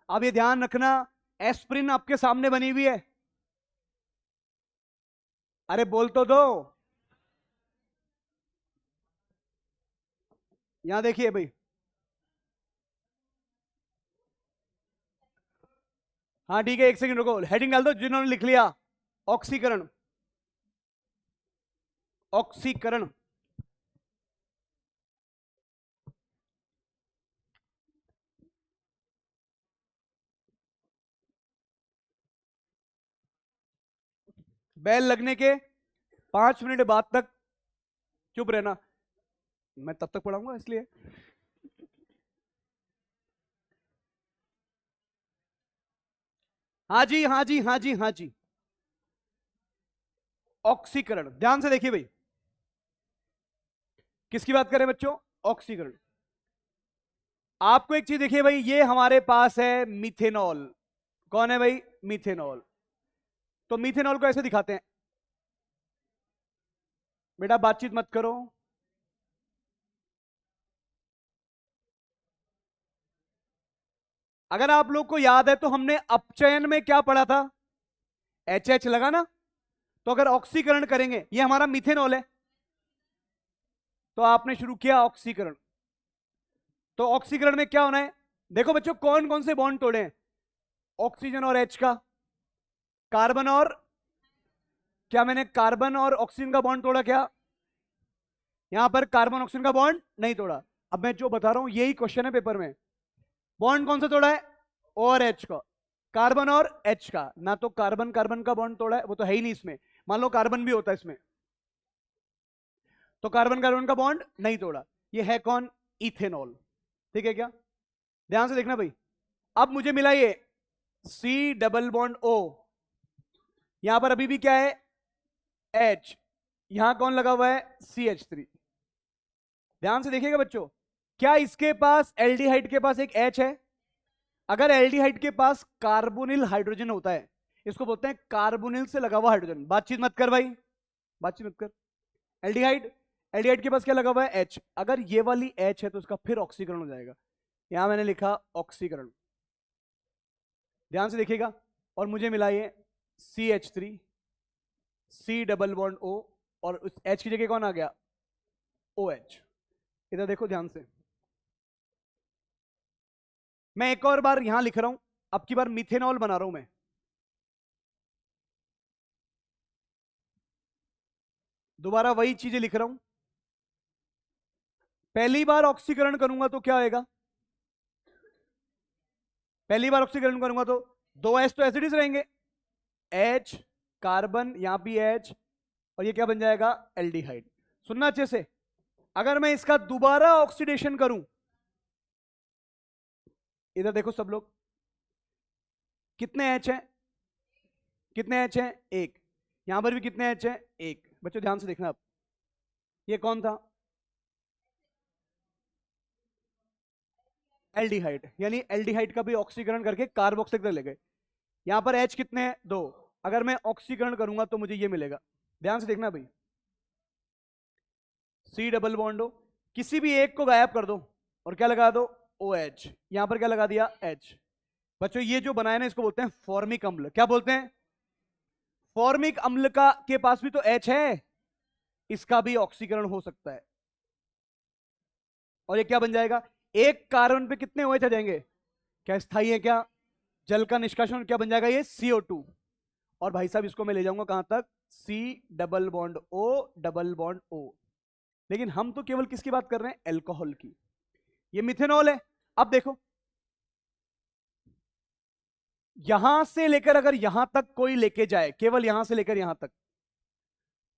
अब ये ध्यान रखना, एस्प्रिन आपके सामने बनी हुई है। अरे बोल तो दो। यहां देखिए भाई। हाँ ठीक है, एक सेकंड रुको, हेडिंग डाल दो जिन्होंने लिख लिया। ऑक्सीकरण, ऑक्सीकरण। बेल लगने के 5 मिनट बाद तक चुप रहना, मैं तब तक पढ़ाऊंगा इसलिए। हाँ जी हाँ जी हाँ जी हाँ जी, ऑक्सीकरण। ध्यान से देखिए भाई, किसकी बात करें बच्चों? ऑक्सीकरण। आपको एक चीज देखिए भाई, ये हमारे पास है मिथेनॉल। कौन है भाई? मिथेनॉल। तो मिथेनॉल को ऐसे दिखाते हैं, बेटा बातचीत मत करो। अगर आप लोग को याद है तो हमने अपचयन में क्या पढ़ा था? एच एच लगा ना। तो अगर ऑक्सीकरण करेंगे, ये हमारा मिथेनॉल है, तो आपने शुरू किया ऑक्सीकरण। तो ऑक्सीकरण में क्या होना है? देखो बच्चों, कौन कौन से बॉन्ड तोड़े हैं? ऑक्सीजन और एच का, कार्बन और, क्या मैंने कार्बन और ऑक्सीजन का बॉन्ड तोड़ा क्या? यहां पर कार्बन ऑक्सीजन का बॉन्ड नहीं तोड़ा। अब मैं जो बता रहा हूं यही क्वेश्चन है पेपर में। बॉन्ड कौन सा तोड़ा है? O और H का, कार्बन और H का। ना तो कार्बन कार्बन का बॉन्ड तोड़ा है, वो तो है ही नहीं इसमें। मान लो कार्बन भी होता है इसमें, तो कार्बन कार्बन का बॉन्ड नहीं तोड़ा। ये है कौन? इथेनॉल। ठीक है क्या? ध्यान से देखना भाई। अब मुझे मिला ये C डबल बॉन्ड O, यहां पर अभी भी क्या है? H। यहां कौन लगा हुआ है? CH3। ध्यान से देखिएगा बच्चों, क्या इसके पास एल्डिहाइड के पास एक H है? अगर एल्डिहाइड के पास कार्बोनिल हाइड्रोजन होता है, इसको बोलते हैं कार्बोनिल से लगा हुआ हाइड्रोजन। बातचीत मत कर भाई, बातचीत मत कर। एल्डिहाइड, एल्डिहाइड के पास क्या लगा हुआ है? H। अगर ये वाली H है तो उसका फिर ऑक्सीकरण हो जाएगा। यहां मैंने लिखा ऑक्सीकरण। ध्यान से देखिएगा, और मुझे मिला ये CH3, C double bond O, और उस H की जगह कौन आ गया? OH। इधर देखो ध्यान से, मैं एक और बार यहां लिख रहा हूं, अब की बार मिथेनॉल बना रहा हूं मैं। दोबारा वही चीजें लिख रहा हूं। पहली बार ऑक्सीकरण करूंगा तो क्या होएगा? पहली बार ऑक्सीकरण करूंगा तो दो एच तो एसिडिस रहेंगे, H कार्बन, यहां भी H, और ये क्या बन जाएगा? एल्डिहाइड। सुनना अच्छे से, अगर मैं इसका दोबारा ऑक्सीडेशन करूं, इधर देखो सब लोग, कितने H हैं? कितने H हैं? एक। यहां पर भी कितने H हैं? एक। बच्चों ध्यान से देखना, अब ये कौन था? एल्डिहाइड। यानी एल्डिहाइड का भी ऑक्सीकरण करके कार्बोक्सिल तक ले गए। यहां पर H कितने हैं? दो। अगर मैं ऑक्सीकरण करूंगा तो मुझे ये मिलेगा। ध्यान से देखना भाई, C डबल बॉन्ड हो, किसी भी एक को गायब कर दो और क्या लगा दो? OH। यहां पर क्या लगा दिया? H। बच्चों ये जो बनाया ना, इसको बोलते हैं फॉर्मिक अम्ल। क्या बोलते हैं? फॉर्मिक अम्ल का के पास भी तो H है, इसका भी ऑक्सीकरण हो सकता है। और ये क्या बन जाएगा? एक कार्बन पे कितने OH आ जाएंगे? क्या स्थायी है क्या? जल का निष्कासन, क्या बन जाएगा? ये CO2। और भाई साहब इसको मैं ले जाऊंगा कहां तक? C double bond O double bond O। लेकिन हम तो केवल किसकी बात कर रहे हैं? एल्कोहल की। ये मिथेनॉल है। अब देखो, यहां से लेकर अगर यहां तक कोई लेके जाए, केवल यहां से लेकर यहां तक,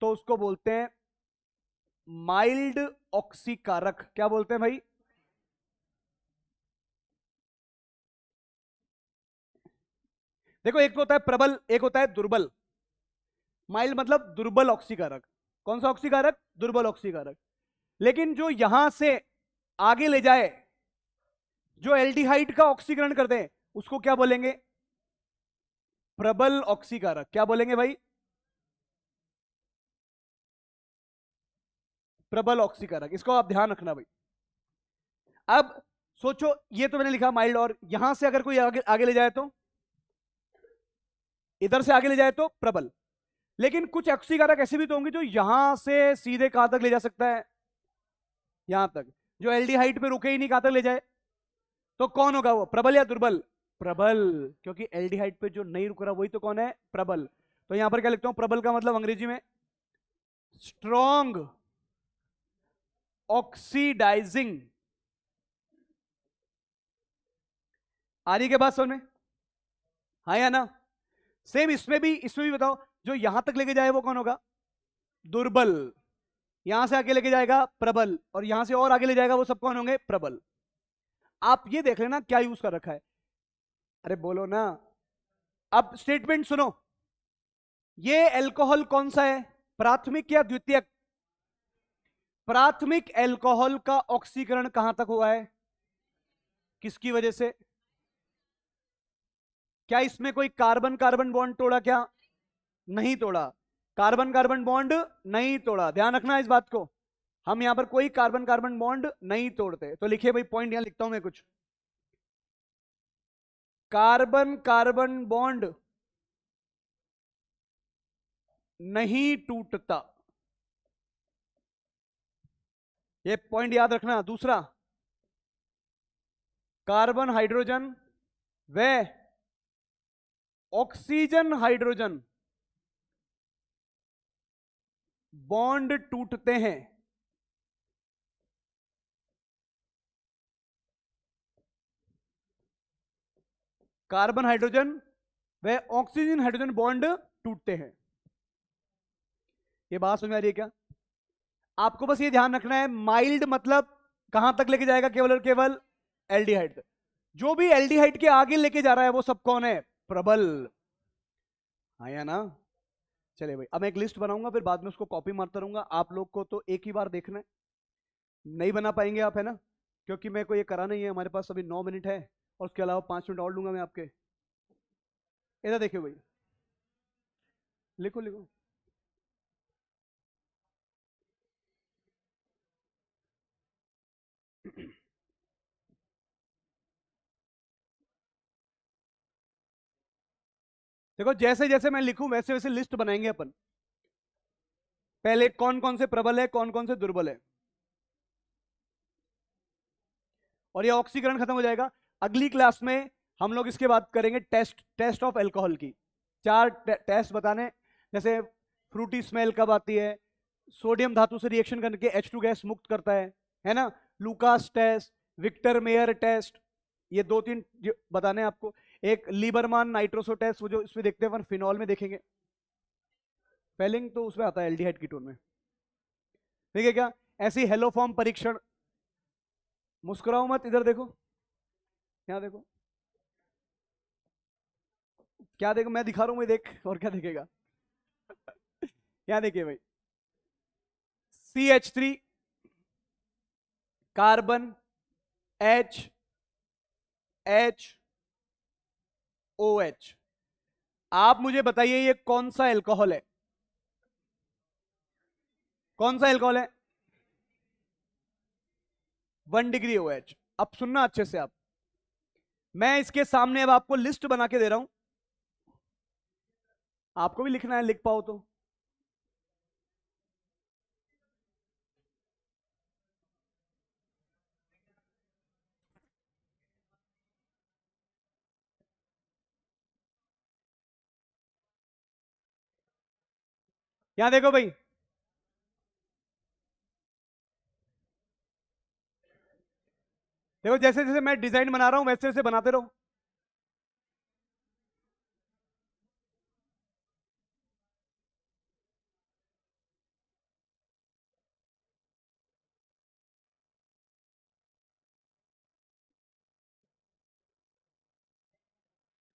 तो उसको बोलते हैं माइल्ड ऑक्सीकारक। क्या बोलते हैं भाई? देखो, एक तो होता है प्रबल, एक होता है दुर्बल। माइल्ड मतलब दुर्बल ऑक्सीकारक। कौन सा ऑक्सीकारक? दुर्बल ऑक्सीकारक। लेकिन जो यहां से आगे ले जाए, जो एल्डिहाइड का ऑक्सीकरण कर दे, उसको क्या बोलेंगे? प्रबल ऑक्सीकारक। क्या बोलेंगे भाई? प्रबल ऑक्सीकारक। इसको आप ध्यान रखना भाई। अब सोचो, ये तो मैंने लिखा माइल्ड, और यहां से अगर कोई आगे आगे ले जाए तो, इधर से आगे ले जाए तो प्रबल। लेकिन कुछ ऑक्सीकारक ऐसे भी तो होंगे जो यहां से सीधे कहां तक ले जा सकता है? यहां तक। जो एल्डिहाइड पे रुके ही नहीं, कहां तक ले जाए? तो कौन होगा वो? प्रबल या दुर्बल? प्रबल। क्योंकि एल्डिहाइड पे जो नहीं रुक रहा वही तो कौन है? प्रबल। तो यहां पर क्या लिखता हूं? प्रबल का मतलब अंग्रेजी में स्ट्रॉन्ग ऑक्सीडाइजिंग। आ रही के बात समझ में? हाँ या ना? सेम इसमें भी बताओ, जो यहां तक लेके जाए वो कौन होगा? दुर्बल। यहां से आगे लेके जाएगा प्रबल, और यहां से और आगे ले जाएगा, वो सब कौन होंगे? प्रबल। आप ये देख लेना क्या यूज कर रखा है। अरे बोलो ना। अब स्टेटमेंट सुनो, ये एल्कोहल कौन सा है? प्राथमिक या द्वितीयक? प्राथमिक एल्कोहल का ऑक्सीकरण कहां तक हुआ है? किसकी वजह से? क्या इसमें कोई कार्बन कार्बन बॉन्ड तोड़ा क्या? नहीं तोड़ा। कार्बन कार्बन बॉन्ड नहीं तोड़ा, ध्यान रखना इस बात को। हम यहां पर कोई कार्बन कार्बन बॉन्ड नहीं तोड़ते। तो लिखिए भाई, पॉइंट यहां लिखता हूं मैं कुछ। कार्बन कार्बन बॉन्ड नहीं टूटता, ये पॉइंट याद रखना। दूसरा, कार्बन हाइड्रोजन व ऑक्सीजन हाइड्रोजन बॉन्ड टूटते हैं। कार्बन हाइड्रोजन व ऑक्सीजन हाइड्रोजन बॉन्ड टूटते हैं। ये बात समझ में आ रही है क्या? आपको बस ये ध्यान रखना है, माइल्ड मतलब कहां तक लेके जाएगा? केवल और केवल एल्डिहाइड तक। जो भी एल्डिहाइड के आगे लेके जा रहा है वो सब कौन है? प्रबल। आया ना? चलिए भाई, अब मैं एक लिस्ट बनाऊंगा, फिर बाद में उसको कॉपी मारता रहूंगा। आप लोग को तो एक ही बार देखना है, नहीं बना पाएंगे आप, है ना? क्योंकि मेरे को ये करा नहीं है। हमारे पास अभी 9 मिनट है, और उसके अलावा 5 मिनट और लूंगा मैं आपके। इधर देखिए भाई, लिखो लिखो। देखो, जैसे जैसे मैं लिखूं वैसे वैसे लिस्ट बनाएंगे अपन। पहले कौन कौन से प्रबल है, कौन कौन से दुर्बल है, और ये ऑक्सीकरण खत्म हो जाएगा। अगली क्लास में हम लोग इसके बाद करेंगे टेस्ट ऑफ अल्कोहल की। 4 टेस्ट बताने, जैसे फ्रूटी स्मेल कब आती है, सोडियम धातु से रिएक्शन करके H2 गैस मुक्त करता है ना? Lucas test, Victor Meyer test, ये 2-3 बताने हैं आपको। एक लीबरमान नाइट्रोसो टेस्ट, वो जो इसमें देखते हैं, फिनॉल में देखेंगे। फेलिंग तो उसमें आता है एल्डिहाइड कीटोन में, ठीक है क्या? ऐसी हेलोफॉर्म परीक्षण। मुस्कुराओ मत, इधर देखो, यहाँ देखो। क्या देखो? मैं दिखा रहा हूं, मैं देख, और क्या देखेगा? यहाँ देखिए भाई, CH3 कार्बन H OH। आप मुझे बताइए ये कौन सा एल्कोहल है? कौन सा एल्कोहल है? 1 डिग्री OH। अब सुनना अच्छे से आप, मैं इसके सामने अब आपको लिस्ट बना के दे रहा हूं, आपको भी लिखना है, लिख पाओ तो। यहां देखो भाई, देखो जैसे जैसे मैं डिजाइन बना रहा हूं वैसे वैसे बनाते रहो।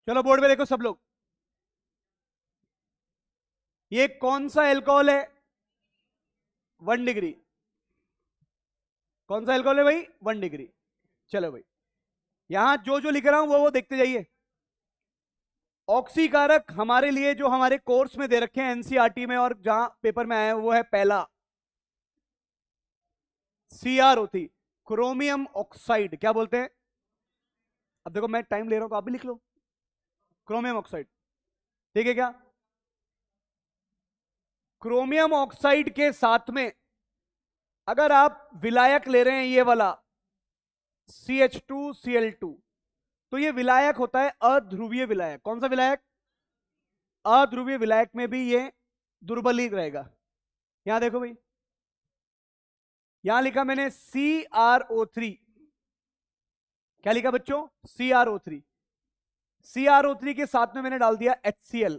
चलो बोर्ड पे देखो सब लोग, ये कौन सा एल्कोहल है? 1 डिग्री। कौन सा एल्कोहल है भाई? 1 डिग्री। चलो भाई, यहां जो जो लिख रहा हूं वो देखते जाइए। ऑक्सीकारक हमारे लिए जो हमारे कोर्स में दे रखे हैं एनसीईआरटी में, और जहां पेपर में आया है, वो है पहला CrO3, क्रोमियम ऑक्साइड। क्या बोलते हैं? अब देखो मैं टाइम ले रहा हूं तो आप भी लिख लो, क्रोमियम ऑक्साइड, ठीक है क्या? क्रोमियम ऑक्साइड के साथ में अगर आप विलायक ले रहे हैं, ये वाला CH2Cl2, तो ये विलायक होता है अध्रुवीय विलायक। कौन सा विलायक? अध्रुवीय विलायक में भी ये दुर्बल ही रहेगा। यहां देखो भाई, यहां लिखा मैंने CrO3। क्या लिखा बच्चों? CrO3। CrO3 के साथ में मैंने डाल दिया HCl।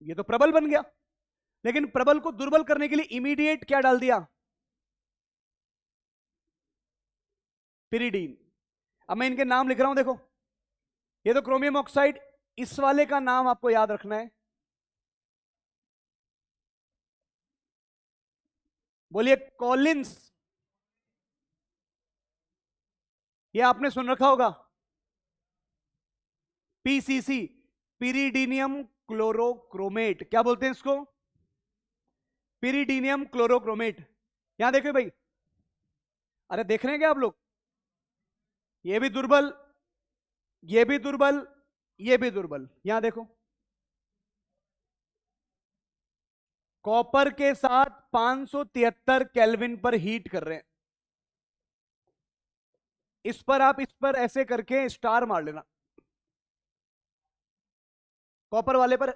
ये तो प्रबल बन गया, लेकिन प्रबल को दुर्बल करने के लिए इमीडिएट क्या डाल दिया? पिरिडीन। अब मैं इनके नाम लिख रहा हूं, देखो ये तो क्रोमियम ऑक्साइड, इस वाले का नाम आपको याद रखना है, बोलिए कॉलिंस। ये आपने सुन रखा होगा, पीसीसी, पिरिडीनियम क्लोरोक्रोमेट, क्या बोलते हैं इसको, पिरिडीनियम क्लोरोक्रोमेट। यहां देखो भाई, अरे देख रहे हैं क्या आप लोग, ये भी दुर्बल, ये भी दुर्बल, ये भी दुर्बल। यहां देखो, कॉपर के साथ 573 केल्विन पर हीट कर रहे हैं। इस पर आप इस पर ऐसे करके स्टार मार लेना, कॉपर वाले पर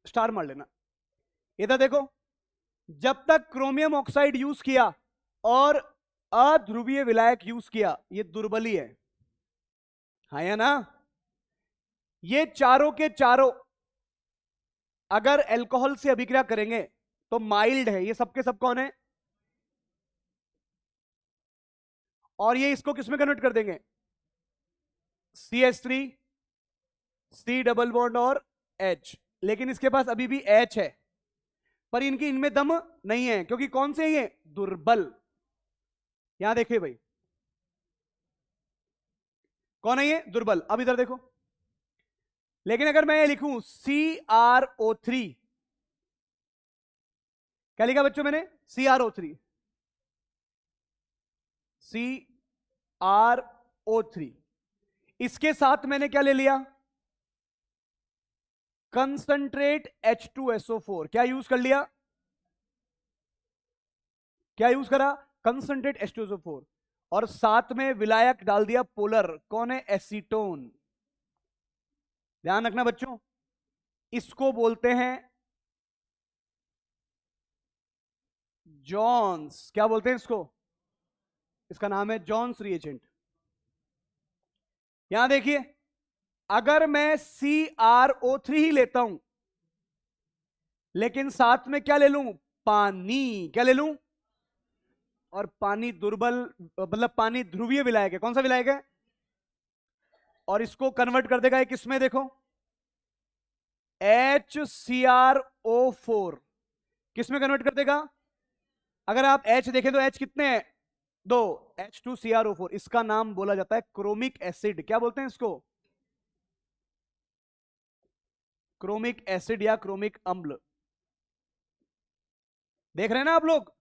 स्टार मार लेना। इधर देखो, जब तक क्रोमियम ऑक्साइड यूज किया और अध्रुवीय विलायक यूज किया, ये दुर्बल ही है, हाँ या ना। ये चारों के चारों अगर अल्कोहल से अभिक्रिया करेंगे तो माइल्ड है, ये सबके सब कौन है, और ये इसको किसमें कन्वर्ट कर देंगे, CH3, C डबल बॉन्ड और H। लेकिन इसके पास अभी भी H है, पर इनकी इनमें दम नहीं है, क्योंकि कौन से ये दुर्बल। यहां देखिए भाई, कौन है ये दुर्बल। अब इधर देखो, लेकिन अगर मैं ये लिखूं CrO3, क्या लिखा बच्चों मैंने, CrO3, CrO3, इसके साथ मैंने क्या ले लिया, कंसंट्रेट H2SO4, क्या यूज कर लिया, क्या यूज करा, कंसंट्रेट H2SO4, और साथ में विलायक डाल दिया पोलर, कौन है, एसीटोन। ध्यान रखना बच्चों, इसको बोलते हैं जॉन्स, क्या बोलते हैं इसको, इसका नाम है जॉन्स रिएजेंट। यहां देखिए, अगर मैं CrO3 ही लेता हूं, लेकिन साथ में क्या ले लूं, पानी, क्या ले लूं, और पानी दुर्बल, मतलब पानी ध्रुवीय विलायक है, कौन सा विलायक है, और इसको कन्वर्ट कर देगा किसमें, देखो HCrO4, किसमें कन्वर्ट कर देगा, अगर आप H देखें तो H कितने हैं, 2, H2CrO4, इसका नाम बोला जाता है क्रोमिक एसिड, क्या बोलते हैं इसको, क्रोमिक एसिड या क्रोमिक अम्ल। देख रहे हैं ना आप लोग,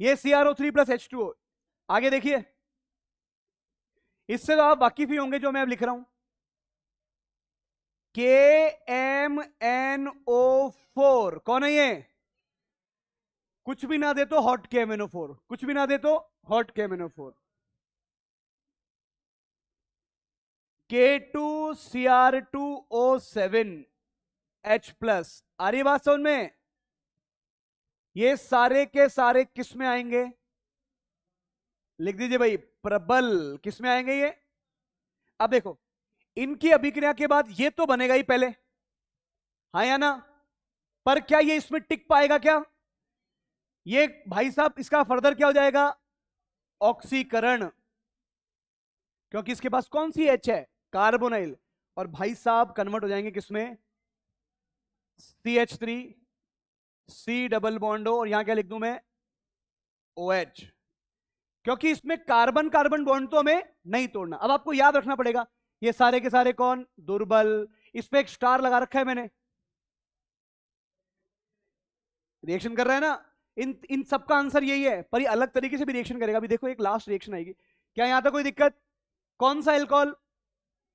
ये CrO3 प्लस H2O। आगे देखिए, इससे तो आप वाकिफ ही होंगे जो मैं अब लिख रहा हूं, KMNO4, कौन है ये, कुछ भी ना दे तो हॉट KMNO4, कुछ भी ना दे तो हॉट KMNO4, K2Cr2O7H+, आ रही बात समझ में, ये सारे के सारे किस में आएंगे, लिख दीजिए भाई, प्रबल, किस में आएंगे ये। अब देखो, इनकी अभिक्रिया के बाद ये तो बनेगा ही पहले, हाँ या ना, पर क्या ये इसमें टिक पाएगा क्या, ये भाई साहब इसका फर्दर क्या हो जाएगा, ऑक्सीकरण, क्योंकि इसके पास कौन सी H है, कार्बोनाइल, और भाई साहब कन्वर्ट हो जाएंगे किसमें, CH3, C डबल बॉन्ड, और यहां क्या लिख दूं मैं, OH, क्योंकि इसमें कार्बन कार्बन बॉन्ड तो हमें नहीं तोड़ना। अब आपको याद रखना पड़ेगा, ये सारे के सारे कौन, दुर्बल, इस पे एक स्टार लगा रखा है मैंने, रिएक्शन कर रहा है ना, इन इन सबका आंसर यही है, पर ये अलग तरीके से भी रिएक्शन करेगा। अभी देखो एक लास्ट रिएक्शन आएगी, क्या यहां तक कोई दिक्कत, कौन सा एल्कोहल,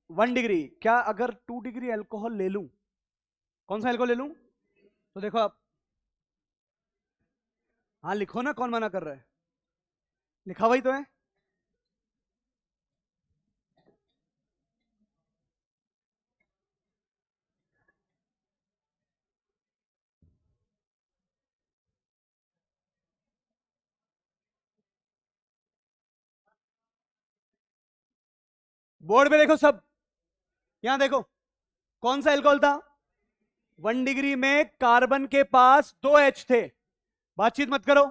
1 डिग्री, क्या अगर 2 डिग्री एल्कोहल ले लूं, कौन सा एल्कोहल ले लूं, तो देखो आप, हाँ लिखो ना, कौन मना कर रहा है, लिखा हुआ ही तो है। बोर्ड पे देखो सब, यहां देखो, कौन सा एल्कोहल था, 1 डिग्री में कार्बन के पास 2 H थे, बातचीत मत करो,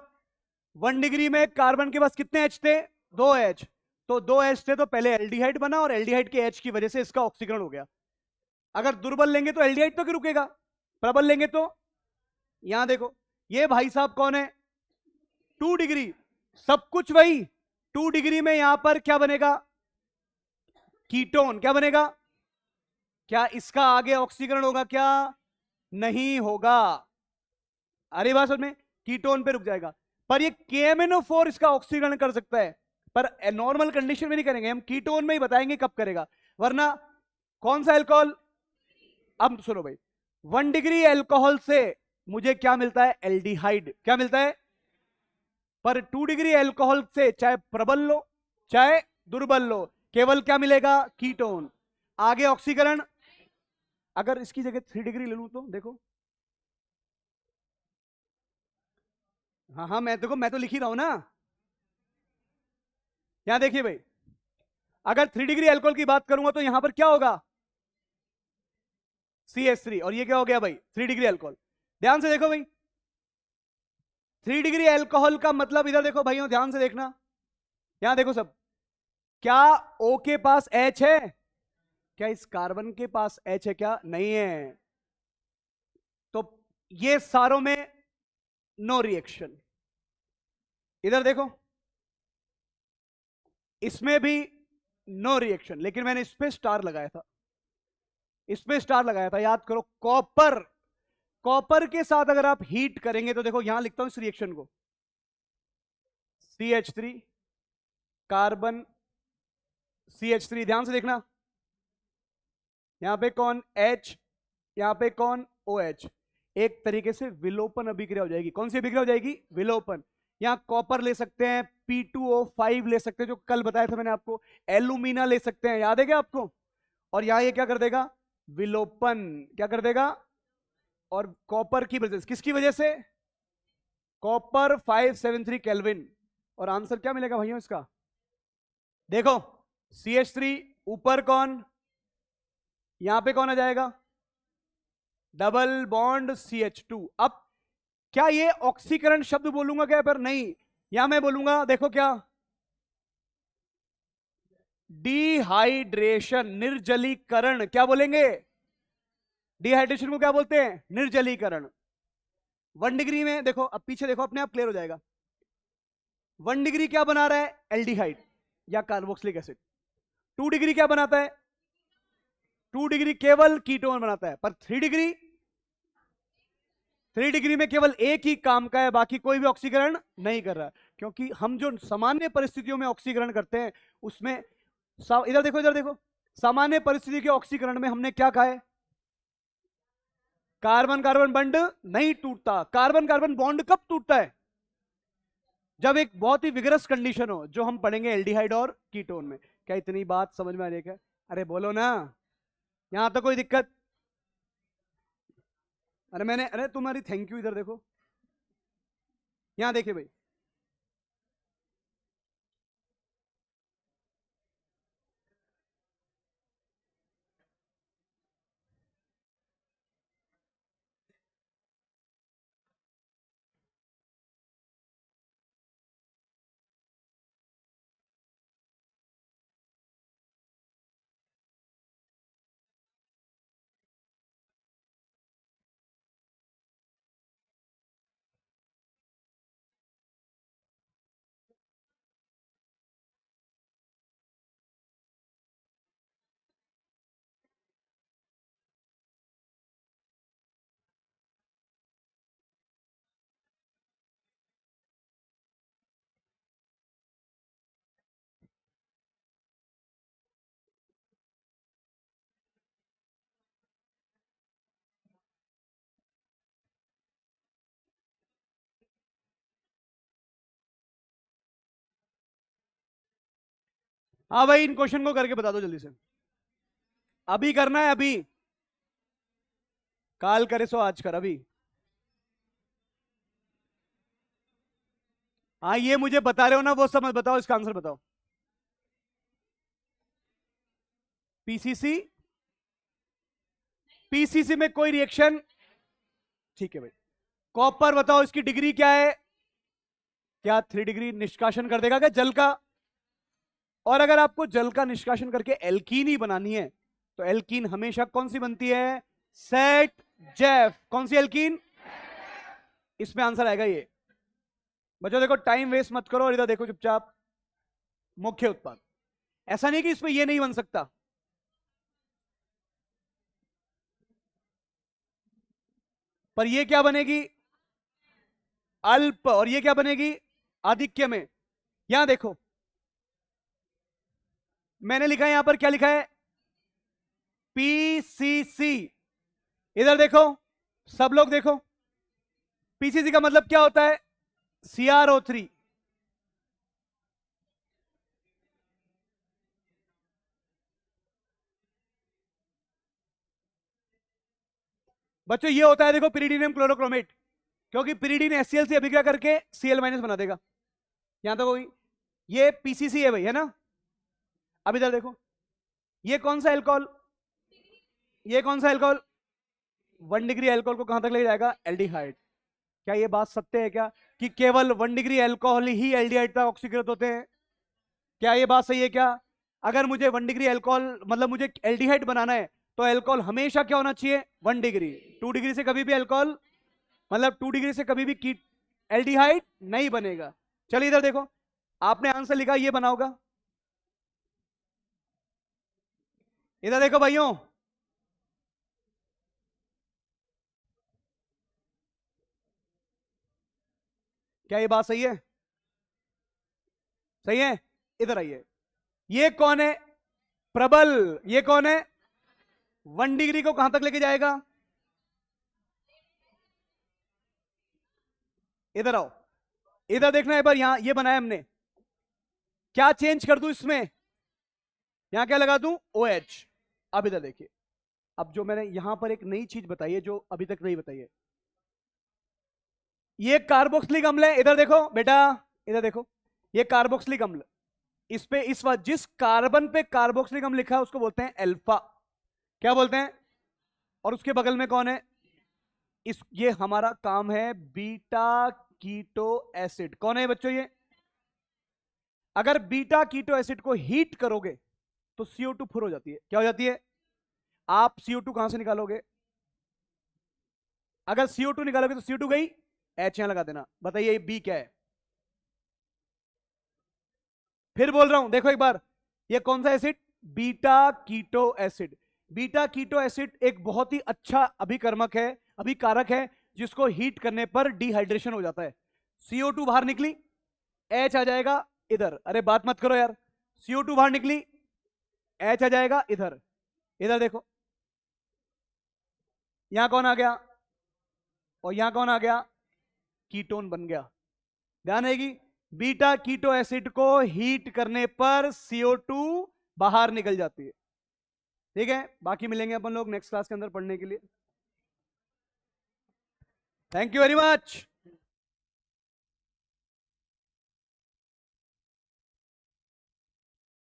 1 डिग्री में कार्बन के पास कितने H थे, 2 H, तो दो H थे तो पहले एल्डिहाइड बना और एल्डिहाइड के H की वजह से इसका ऑक्सीकरण हो गया। अगर दुर्बल लेंगे तो एल्डिहाइड तो क्यों रुकेगा, प्रबल लेंगे तो। यहां देखो ये भाई साहब कौन है, 2 डिग्री, सब कुछ वही। 2 डिग्री में यहां पर क्या बनेगा, कीटोन। क्या बनेगा, क्या इसका आगे ऑक्सीकरण होगा, क्या नहीं होगा। अरे बात समझ में, कीटोन पे रुक जाएगा। पर ये KMnO4 इसका ऑक्सीकरण कर सकता है, पर नॉर्मल कंडीशन में नहीं करेंगे हम, कीटोन में ही बताएंगे कब करेगा। वरना कौन सा अल्कोहल, अब सुनो भाई, 1 डिग्री अल्कोहल से मुझे क्या मिलता है, एल्डिहाइड। क्या मिलता है, पर 2 डिग्री अल्कोहल से चाहे प्रबल लो चाहे दुर्बल लो, केवल क्या मिलेगा, कीटोन। आगे ऑक्सीकरण, अगर इसकी जगह 3 डिग्री ले लूं तो देखो, हाँ हाँ मैं देखो, मैं तो लिख ही रहा हूं ना। यहां देखिए भाई, अगर 3 डिग्री अल्कोहल की बात करूंगा तो यहां पर क्या होगा, CH3, और ये क्या हो गया भाई, 3 डिग्री अल्कोहल। ध्यान से देखो भाई, 3 डिग्री अल्कोहल का मतलब, इधर देखो भाइयों ध्यान से देखना, यहां देखो सब, क्या O के पास H है, क्या इस कार्बन के पास H है, क्या नहीं है। तो ये सारों में नो रिएक्शन। इधर देखो इसमें भी नो रिएक्शन, लेकिन मैंने इस पे स्टार लगाया था, इस पे स्टार लगाया था, याद करो। कॉपर, कॉपर के साथ अगर आप हीट करेंगे तो देखो यहां लिखता हूं इस रिएक्शन को, CH3 कार्बन CH3, ध्यान से देखना, यहां पे कौन H, यहां पे कौन OH, एक तरीके से विलोपन अभिक्रिया हो जाएगी। कौन सी अभिक्रिया हो जाएगी, विलोपन। यहां कॉपर ले सकते हैं, P2O5 ले सकते हैं जो कल बताया था मैंने आपको, एल्यूमिना ले सकते हैं, याद है क्या आपको। और यहां ये क्या कर देगा, विलोपन। क्या कर देगा, और कॉपर की वजह से, किसकी वजह से, कॉपर 573 केल्विन। और आंसर क्या मिलेगा भाइयों इसका, देखो CH3 ऊपर कौन, यहां पे कौन आ जाएगा, डबल बॉन्ड CH2। अब क्या ये ऑक्सीकरण शब्द बोलूंगा क्या, पर नहीं, यहां मैं बोलूंगा देखो क्या, डिहाइड्रेशन, निर्जलीकरण। क्या बोलेंगे, डिहाइड्रेशन को क्या बोलते हैं, निर्जलीकरण। 1 डिग्री में देखो, अब पीछे देखो अपने आप क्लियर हो जाएगा। 1 डिग्री क्या बना रहा है, एल्डिहाइड या कार्बोक्सिलिक एसिड। 2 डिग्री क्या बनाता है, 2 डिग्री केवल कीटोन बनाता है। पर 3 डिग्री, 3 डिग्री में केवल एक ही काम का है, बाकी कोई भी ऑक्सीकरण नहीं कर रहा, क्योंकि हम जो सामान्य परिस्थितियों में ऑक्सीकरण करते हैं उसमें, इधर देखो, इधर देखो, सामान्य परिस्थिति के ऑक्सीकरण में हमने क्या कहा है, कार्बन कार्बन बॉन्ड नहीं टूटता। कार्बन कार्बन बॉन्ड कब टूटता है, जब एक बहुत ही विगरस कंडीशन हो, जो हम पढ़ेंगे एल्डिहाइड और कीटोन में। क्या इतनी बात समझ में आ रही है, अरे बोलो ना, यहां तो कोई दिक्कत। अरे मैंने, अरे तुम्हारी थैंक यू, इधर देखो, यहां देखिए भाई, हाँ भाई इन क्वेश्चन को करके बता दो जल्दी से, अभी करना है, अभी, काल करे सो आज कर, अभी। हाँ ये मुझे बता रहे हो ना, वो समझ बताओ, इसका आंसर बताओ। पीसीसी, पीसीसी में कोई रिएक्शन, ठीक है भाई। कॉपर बताओ इसकी डिग्री क्या है, क्या 3 डिग्री निष्कासन कर देगा क्या जल का, और अगर आपको जल का निष्कासन करके एल्कीन ही बनानी है तो एल्कीन हमेशा कौन सी बनती है? Set Jeff. कौन सी एल्कीन? इसमें आंसर आएगा ये। बच्चों देखो, टाइम वेस्ट मत करो और इधर देखो चुपचाप। मुख्य उत्पाद, ऐसा नहीं कि इसमें ये नहीं बन सकता। पर ये क्या बनेगी? अल्प। और ये क्या बनेगी? आधिक्य में। यहां देखो, मैंने लिखा है, यहां पर क्या लिखा है? पीसीसी। इधर देखो, सब लोग देखो, पीसीसी का मतलब क्या होता है? CrO3। बच्चों ये होता है, देखो, पिरिडीनियम क्लोरोक्रोमेट, क्योंकि पिरिडीन HCl से अभिक्रिया करके Cl- बना देगा। यहां तक होगी। ये पीसीसी है भाई, है ना? अब इधर देखो, ये कौन सा एल्कोहल? ये कौन सा एल्कोहल? 1 डिग्री एल्कोहल को कहां तक ले जाएगा? एल्डिहाइड। क्या ये बात सत्य है क्या कि केवल 1 डिग्री एल्कोहल ही एल्डिहाइड तक ऑक्सीकृत होते हैं? क्या ये बात सही है क्या? अगर मुझे 1 डिग्री एल्कोहल, मतलब मुझे एल्डिहाइड बनाना है, तो एल्कोहल हमेशा क्या होना चाहिए? 1 डिग्री। 2 डिग्री से कभी भी एल्कोहल, मतलब 2 डिग्री से कभी भी कीट एल्डिहाइड नहीं बनेगा। चलिए इधर देखो, आपने आंसर लिखा, ये बना होगा। इधर देखो भाइयों, क्या ये बात सही है? सही है? इधर आइए, ये कौन है? प्रबल। ये कौन है? 1 डिग्री को कहां तक लेके जाएगा? इधर आओ, इधर देखना एक बार, यहां ये बनाया हमने, क्या चेंज कर दूं इसमें? यहां क्या लगा दूं? OH। अब इधर देखिए, अब जो मैंने यहां पर एक नई चीज बताई है जो अभी तक नहीं बताई है, ये कार्बोक्सिलिक अम्ल है। इधर देखो बेटा, इधर देखो, ये कार्बोक्सिलिक अम्ल, इस पे इस बार जिस कार्बन पे कार्बोक्सिलिक अम्ल लिखा है उसको बोलते हैं अल्फा। क्या बोलते हैं? और उसके बगल में कौन है? ये हमारा काम है बीटा कीटो एसिड। कौन है बच्चों ये? अगर बीटा कीटो एसिड को हीट करोगे तो CO2 फुर हो जाती है। क्या हो जाती है? आप CO2 कहां से निकालोगे? अगर CO2 निकालोगे तो CO2 गई, H यहां लगा देना। बताइए ये B क्या है? फिर बोल रहा हूं, देखो एक बार, ये कौन सा acid? Beta keto acid. Beta keto acid एक बहुत ही अच्छा अभिकर्मक है, अभिकारक है, जिसको हीट करने पर डिहाइड्रेशन हो जाता है। CO2 बाहर निकली, H आ जाएगा इधर। अरे बात मत करो यार, CO2 बाहर निकली, H आ जाएगा इधर। इधर देखो, यहां कौन आ गया और यहां कौन आ गया? कीटोन बन गया। ध्यान रहेगी, बीटा कीटो एसिड को हीट करने पर CO2 बाहर निकल जाती है। ठीक है, बाकी मिलेंगे अपन लोग नेक्स्ट क्लास के अंदर पढ़ने के लिए। Thank you very much.